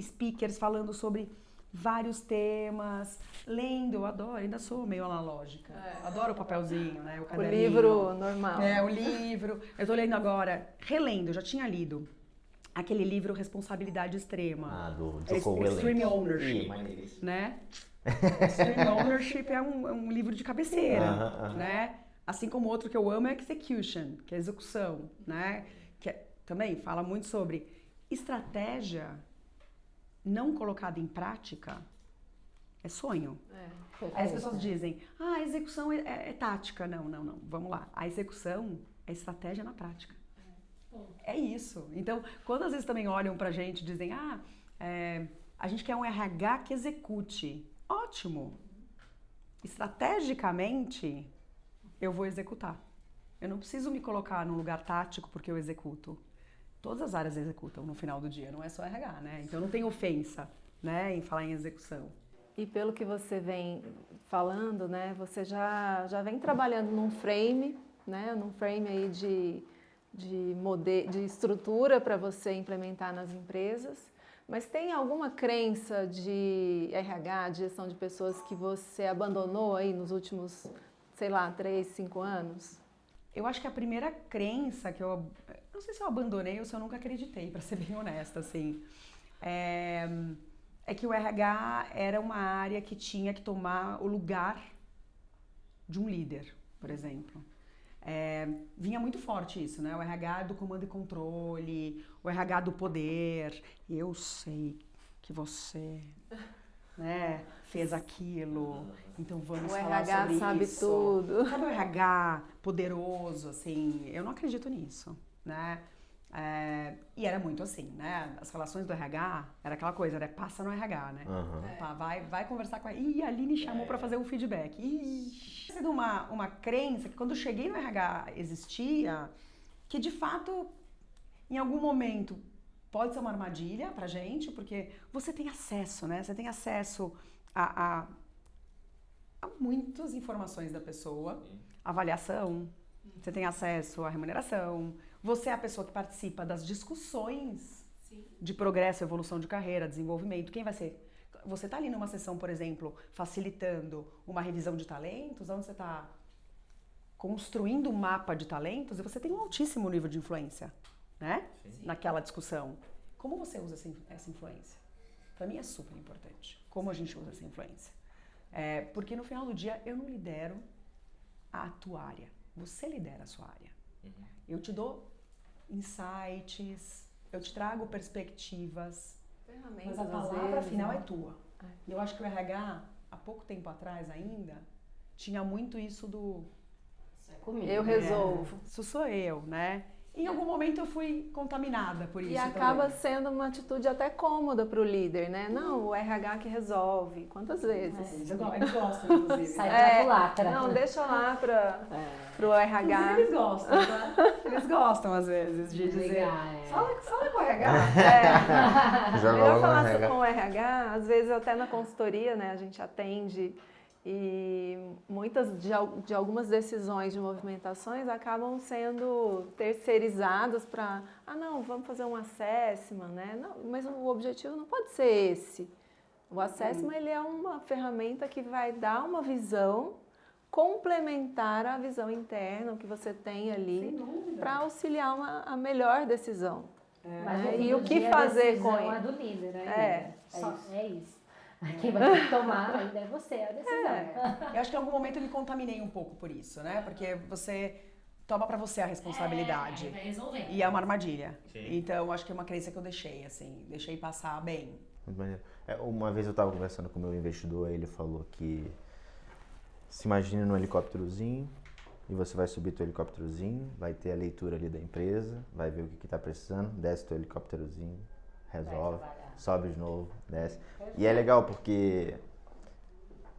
speakers falando sobre vários temas, lendo, eu adoro, ainda sou meio analógica. Adoro o papelzinho, né? O caderninho. O livro normal. O livro. Eu tô lendo agora, relendo, eu já tinha lido aquele livro Responsabilidade Extrema. Do Jocko Willink. Extreme Ownership, né? Extreme Ownership é um livro de cabeceira, né? Assim como outro que eu amo é Execution, que é execução, né? Que também fala muito sobre estratégia não colocada em prática é sonho. Aí as pessoas dizem, a execução é tática. Não. Vamos lá. A execução é estratégia na prática. É isso. Então, quando às vezes também olham pra gente e dizem, a gente quer um RH que execute. Ótimo. Estrategicamente, eu vou executar. Eu não preciso me colocar num lugar tático porque eu executo. Todas as áreas executam no final do dia, não é só RH, né? Então não tem ofensa, né, em falar em execução. E pelo que você vem falando, né, você já vem trabalhando num frame, né, aí de estrutura para você implementar nas empresas. Mas tem alguma crença de RH, de gestão de pessoas que você abandonou aí nos últimos sei lá, 3, 5 anos? Eu acho que a primeira crença que eu não sei se eu abandonei ou se eu nunca acreditei, para ser bem honesta, assim, é que o RH era uma área que tinha que tomar o lugar de um líder, por exemplo. Vinha muito forte isso, né? O RH do comando e controle, o RH do poder. Eu sei que você, né, fez aquilo, então vamos falar sobre isso. O RH sabe tudo. Sabe o RH poderoso, assim? Eu não acredito nisso, né? E era muito assim, né? As relações do RH era aquela coisa, né? Passa no RH, né? Tá, vai conversar com a... Ih, a Aline chamou pra fazer um feedback. Ih, sido uma crença que quando eu cheguei no RH existia, que de fato, em algum momento, pode ser uma armadilha pra gente, porque você tem acesso, né? Você tem acesso a muitas informações da pessoa, avaliação, você tem acesso à remuneração, você é a pessoa que participa das discussões de progresso, evolução de carreira, desenvolvimento. Quem vai ser? Você está ali numa sessão, por exemplo, facilitando uma revisão de talentos, onde você está construindo um mapa de talentos e você tem um altíssimo nível de influência, né? Naquela discussão. Como você usa essa influência? Para mim é super importante. Como a gente usa essa influência? Porque no final do dia eu não lidero a tua área. Você lidera a sua área. Eu te dou insights, eu te trago perspectivas, mas a palavra final é tua. Eu acho que o RH, há pouco tempo atrás ainda, tinha muito isso do... Comigo. Eu resolvo. Isso sou eu, né? Em algum momento eu fui contaminada por isso. E acaba sendo uma atitude até cômoda para o líder, né? Não, o RH que resolve. Quantas vezes? Eles gostam, inclusive. Sai pela culatra. Não, deixa lá pro RH. Eles gostam, tá? Eles gostam, às vezes, de dizer... Fala com o RH. Melhor falar com o RH. Às vezes, até na consultoria, né? A gente atende... E muitas de algumas decisões de movimentações acabam sendo terceirizadas para, não, vamos fazer um assessment, né? Não, mas o objetivo não pode ser esse. O assessment ele é uma ferramenta que vai dar uma visão complementar à visão interna, o que você tem ali, para auxiliar a melhor decisão. Mas e o que fazer com ele? ele? É do líder, É isso. Quem vai ter que tomar ainda é você, a decisão. Eu acho que em algum momento eu me contaminei um pouco por isso, né? Porque você toma pra você a responsabilidade. Vai resolver. E é uma armadilha. Sim. Então, acho que é uma crença que eu deixei, assim. Deixei passar bem. Muito maneiro. Uma vez eu estava conversando com o meu investidor, ele falou que se imagine num helicópterozinho e você vai subir teu helicópterozinho, vai ter a leitura ali da empresa, vai ver o que está precisando, desce teu helicópterozinho, resolve, sobe de novo, desce. E é legal porque...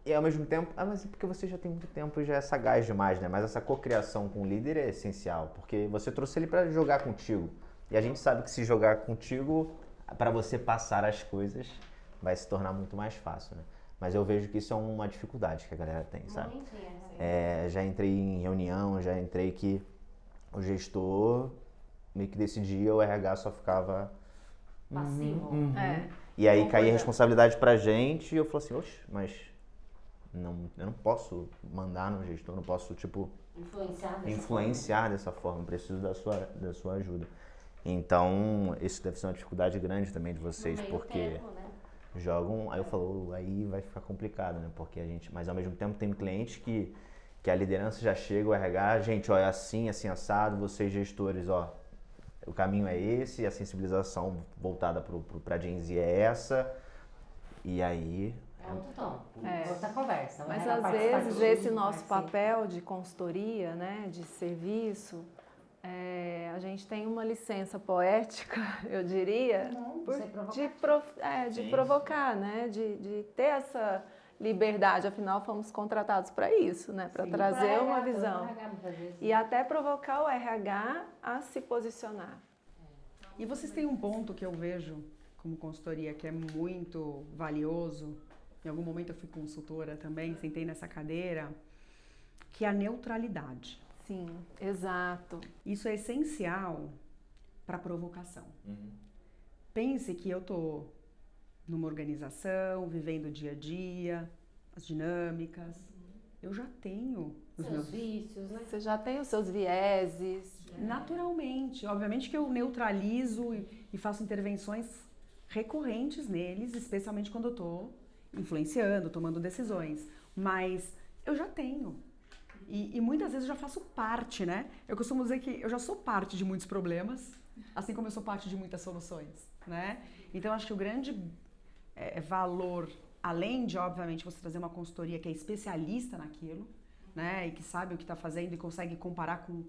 E ao mesmo tempo... mas é porque você já tem muito tempo e já é sagaz demais, né? Mas essa cocriação com o líder é essencial, porque você trouxe ele para jogar contigo. E a gente sabe que se jogar contigo, para você passar as coisas, vai se tornar muito mais fácil, né? Mas eu vejo que isso é uma dificuldade que a galera tem, sabe? Já entrei em reunião, já entrei que o gestor meio que decidia, o RH só ficava... Passivo. E aí caía a responsabilidade pra gente e eu falei assim, oxe, mas eu não posso mandar no gestor, não posso, tipo, influenciar dessa forma, eu preciso da sua ajuda. Então, isso deve ser uma dificuldade grande também de vocês, porque jogam, aí eu falo, aí vai ficar complicado, né? Porque mas ao mesmo tempo tem clientes que a liderança já chega, o RH, gente, ó, é assim assado, vocês gestores, ó, o caminho é esse, a sensibilização voltada para a Gen Z é essa, e aí... É outro tom, outra conversa. Mas às vezes esse nosso papel de consultoria, né, de serviço, a gente tem uma licença poética, eu diria, de provocar, né, de ter essa liberdade, afinal fomos contratados para isso, né, para trazer uma visão e até provocar o RH a se posicionar. E vocês têm um ponto que eu vejo como consultoria que é muito valioso, em algum momento eu fui consultora também, sentei nessa cadeira, que é a neutralidade. Sim, exato. Isso é essencial para provocação. Pense que eu tô numa organização, vivendo o dia a dia, as dinâmicas, eu já tenho os meus vícios, né? Você já tem os seus vieses. naturalmente. Obviamente que eu neutralizo e faço intervenções recorrentes neles, especialmente quando eu tô influenciando, tomando decisões. Mas eu já tenho. E muitas vezes eu já faço parte, né? Eu costumo dizer que eu já sou parte de muitos problemas, assim como eu sou parte de muitas soluções, né? Então, acho que o grande valor, além de, obviamente, você trazer uma consultoria que é especialista naquilo, né? E que sabe o que está fazendo e consegue comparar com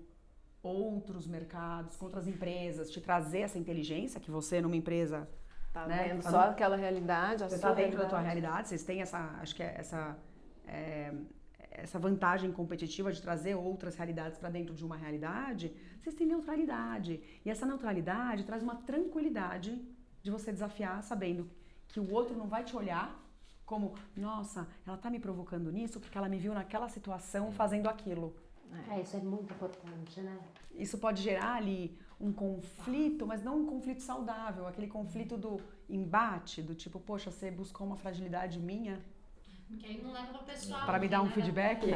outros mercados, com outras empresas, te trazer essa inteligência que você, numa empresa... Tá né? vendo só aquela realidade, a Você sua está dentro da tua realidade. realidade, vocês têm essa vantagem competitiva de trazer outras realidades para dentro de uma realidade, vocês têm neutralidade. E essa neutralidade traz uma tranquilidade de você desafiar, sabendo que o outro não vai te olhar como, nossa, ela tá me provocando nisso porque ela me viu naquela situação fazendo aquilo. Isso é muito importante, né? Isso pode gerar ali um conflito, mas não um conflito saudável, aquele conflito do embate, do tipo, poxa, você buscou uma fragilidade minha Porque aí não leva pro pessoal. para me dar um feedback.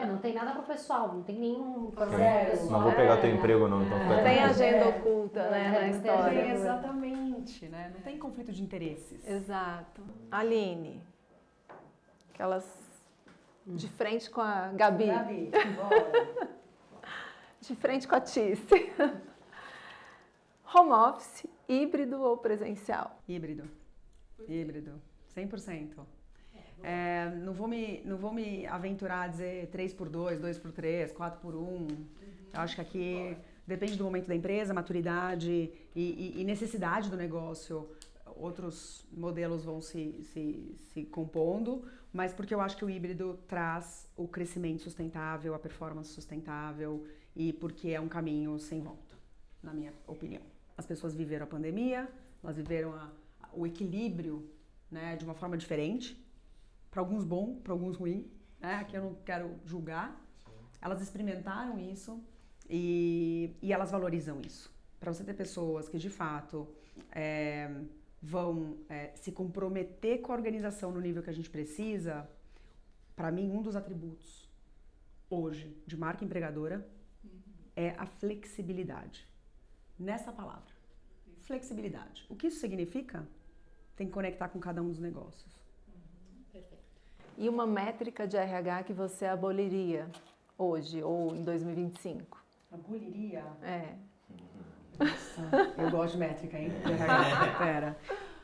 Não tem nada pro pessoal, não tem nenhum Zero. Não vou pegar teu emprego não, então fica Não tem tranquilo. agenda oculta, né, na tem história. Tem, exatamente, né? Não tem conflito de interesses. Exato. Aline, aquelas de frente com a Gabi, bora. de frente com a Tice. Home office, híbrido ou presencial? Híbrido. 100%. Não vou me aventurar a dizer 3x2, 2x3, 4x1. Eu acho que aqui depende do momento da empresa, maturidade e necessidade do negócio. Outros modelos vão se compondo, mas porque eu acho que o híbrido traz o crescimento sustentável, a performance sustentável e porque é um caminho sem volta, na minha opinião. As pessoas viveram a pandemia, elas viveram o equilíbrio, né, de uma forma diferente, para alguns bom, para alguns ruim, né? Aqui eu não quero julgar. Elas experimentaram isso e elas valorizam isso. Para você ter pessoas que de fato vão se comprometer com a organização no nível que a gente precisa, para mim um dos atributos hoje de marca empregadora é a flexibilidade. Nessa palavra, flexibilidade. O que isso significa? Tem que conectar com cada um dos negócios. E uma métrica de RH que você aboliria hoje ou em 2025? Aboliria? É. Nossa, eu gosto de métrica, hein? De RH. Pera,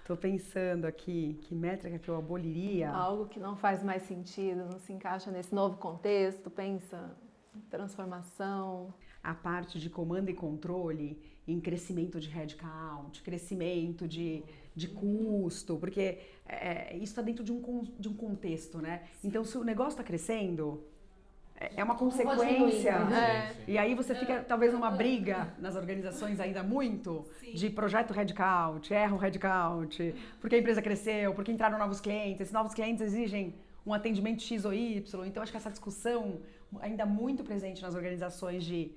tô pensando aqui, que métrica que eu aboliria? Algo que não faz mais sentido, não se encaixa nesse novo contexto, pensa em transformação. A parte de comando e controle em crescimento de headcount, crescimento de custo, porque isso está dentro de um contexto, né? Então, se o negócio está crescendo, é uma consequência. E aí você fica, talvez, numa briga nas organizações ainda muito de projeto headcount, erro headcount, porque a empresa cresceu, porque entraram novos clientes, esses novos clientes exigem um atendimento X ou Y. Então, acho que essa discussão ainda muito presente nas organizações de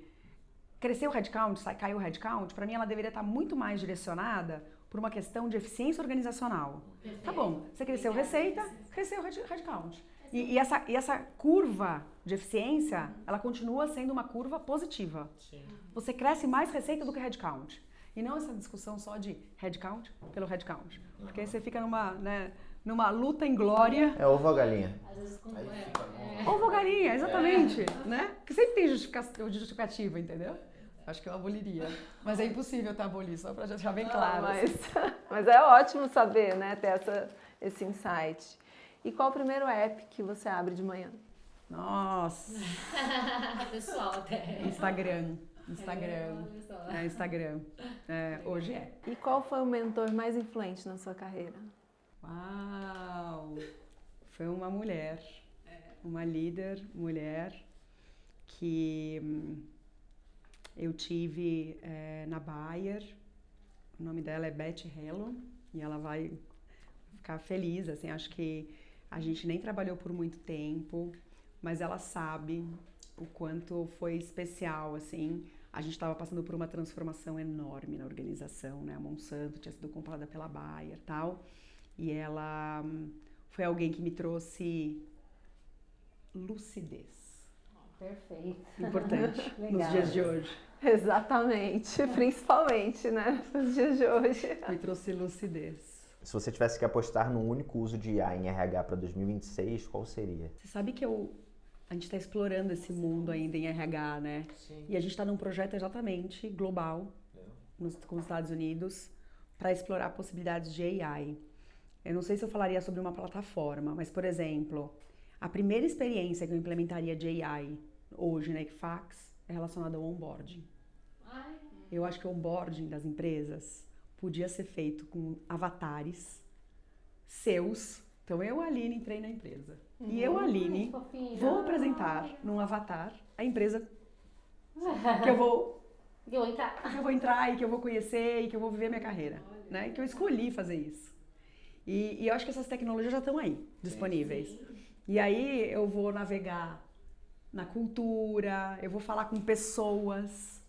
crescer o headcount, caiu o headcount, para mim ela deveria estar muito mais direcionada por uma questão de eficiência organizacional. Tá bom, você cresceu receita, cresceu o headcount. E essa curva de eficiência, ela continua sendo uma curva positiva. Sim. Você cresce mais receita do que headcount. E não essa discussão só de headcount pelo headcount. Porque aí você fica numa luta em glória. É ovo ou galinha? Às vezes com Ovo ou galinha, exatamente. Né? Porque sempre tem justificativa, entendeu? Acho que eu aboliria. Mas é impossível abolir, só para deixar bem claro. Mas é ótimo saber, né? Ter esse insight. E qual o primeiro app que você abre de manhã? Nossa. pessoal até. Instagram. Olha só. Instagram. Hoje é. E qual foi o mentor mais influente na sua carreira? Uau! Foi uma mulher. Uma líder mulher que eu tive na Bayer. O nome dela é Beth Hello e ela vai ficar feliz, assim, acho que a gente nem trabalhou por muito tempo, mas ela sabe o quanto foi especial, assim. A gente estava passando por uma transformação enorme na organização, né? A Monsanto tinha sido comprada pela Bayer e tal, e ela foi alguém que me trouxe lucidez. Perfeito. Importante nos Legal. dias de hoje. Exatamente, principalmente, né, nos dias de hoje. Me trouxe lucidez. Se você tivesse que apostar num único uso de IA em RH para 2026, qual seria? Você sabe que a gente está explorando esse mundo ainda em RH, né? Sim. E a gente está num projeto exatamente global com os Estados Unidos para explorar possibilidades de AI. Eu não sei se eu falaria sobre uma plataforma, mas, por exemplo, a primeira experiência que eu implementaria de AI hoje na Equifax é relacionada ao onboarding. Ai, Eu acho que o onboarding das empresas podia ser feito com avatares seus. Então, eu, Aline, entrei na empresa. E eu, Aline, Fofinho. vou apresentar num avatar a empresa que eu vou entrar e que eu vou conhecer e que eu vou viver minha carreira, né? Que eu escolhi fazer isso. E eu acho que essas tecnologias já estão aí, disponíveis. E aí eu vou navegar na cultura, eu vou falar com pessoas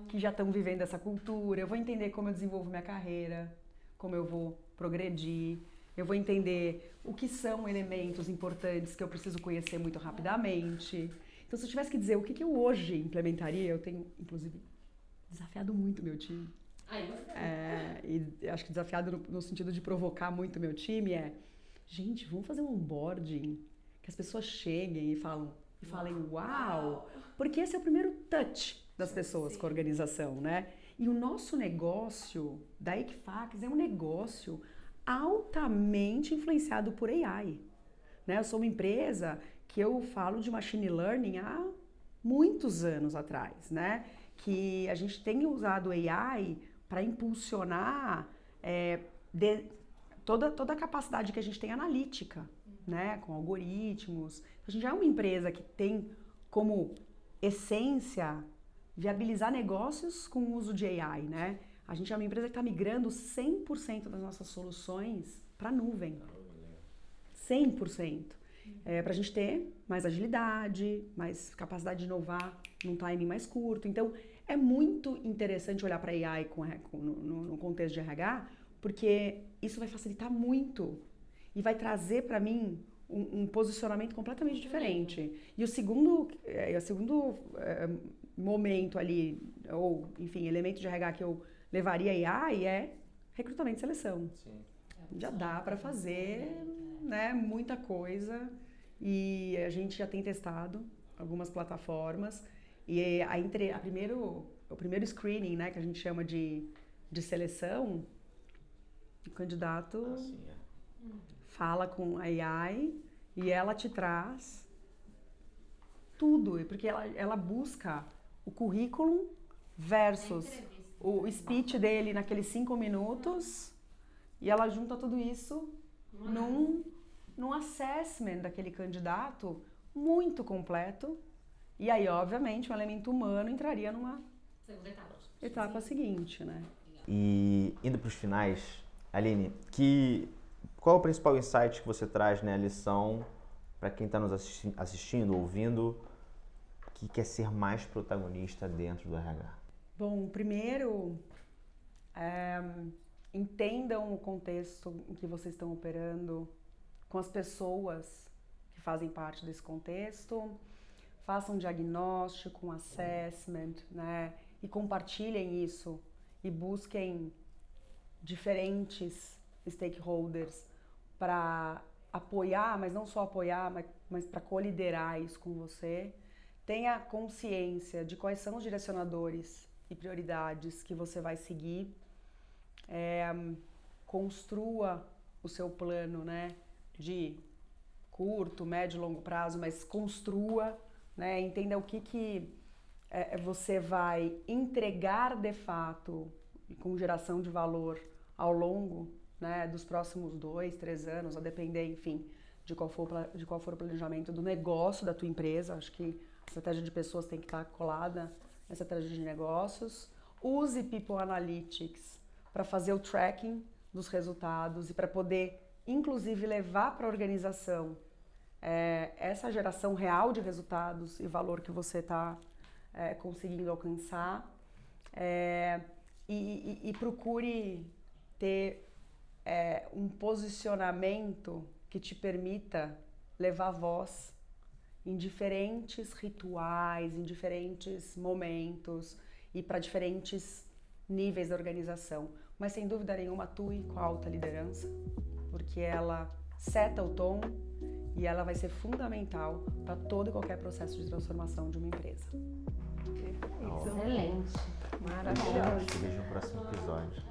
que já estão vivendo essa cultura, eu vou entender como eu desenvolvo minha carreira, como eu vou progredir, eu vou entender o que são elementos importantes que eu preciso conhecer muito rapidamente. Então, se eu tivesse que dizer o que eu hoje implementaria, eu tenho, inclusive, desafiado muito meu time. ai, E acho que desafiado no sentido de provocar muito meu time gente, vamos fazer um onboarding que as pessoas cheguem e falem uau, porque esse é o primeiro touch das pessoas com a organização, né? E o nosso negócio da Equifax é um negócio altamente influenciado por AI, né? Eu sou uma empresa que eu falo de machine learning há muitos anos atrás, né? Que a gente tem usado AI para impulsionar toda a capacidade que a gente tem analítica, né? Com algoritmos. A gente já é uma empresa que tem como essência viabilizar negócios com o uso de AI, né? A gente é uma empresa que está migrando 100% das nossas soluções para a nuvem. 100%. Para a gente ter mais agilidade, mais capacidade de inovar num timing mais curto. Então, é muito interessante olhar para a AI no contexto de RH, porque isso vai facilitar muito e vai trazer para mim um posicionamento completamente diferente. E o segundo momento ali, ou enfim, elemento de RH que eu levaria a AI é recrutamento e seleção. Sim. Já dá para fazer, né, muita coisa e a gente já tem testado algumas plataformas e o primeiro screening, né, que a gente chama de seleção, o candidato fala com a AI e ela te traz tudo, porque ela busca o currículo versus o speech dele naqueles 5 minutos e ela junta tudo isso num assessment daquele candidato muito completo e aí, obviamente, o elemento humano entraria numa segunda etapa seguinte, né? E indo para os finais, Aline, qual é o principal insight que você traz, né, a lição para quem está nos assistindo, ouvindo, que quer ser mais protagonista dentro do RH? Bom, primeiro, entendam o contexto em que vocês estão operando, com as pessoas que fazem parte desse contexto, façam um diagnóstico, um assessment, né? E compartilhem isso e busquem diferentes stakeholders para apoiar, mas não só apoiar, mas para coliderar isso com você. Tenha consciência de quais são os direcionadores e prioridades que você vai seguir. Construa o seu plano, né, de curto, médio e longo prazo, mas construa, né, entenda o que você vai entregar de fato com geração de valor ao longo, né, dos próximos 2, 3 anos, a depender, enfim, de qual for o planejamento do negócio da tua empresa. Acho que a estratégia de pessoas tem que estar colada nessa estratégia de negócios. Use People Analytics para fazer o tracking dos resultados e para poder, inclusive, levar para a organização essa geração real de resultados e valor que você está conseguindo alcançar. E procure ter um posicionamento que te permita levar voz em diferentes rituais, em diferentes momentos e para diferentes níveis da organização. Mas sem dúvida nenhuma atue com a alta liderança, porque ela seta o tom e ela vai ser fundamental para todo e qualquer processo de transformação de uma empresa. Excelente. Maravilhoso. Te vejo no próximo episódio.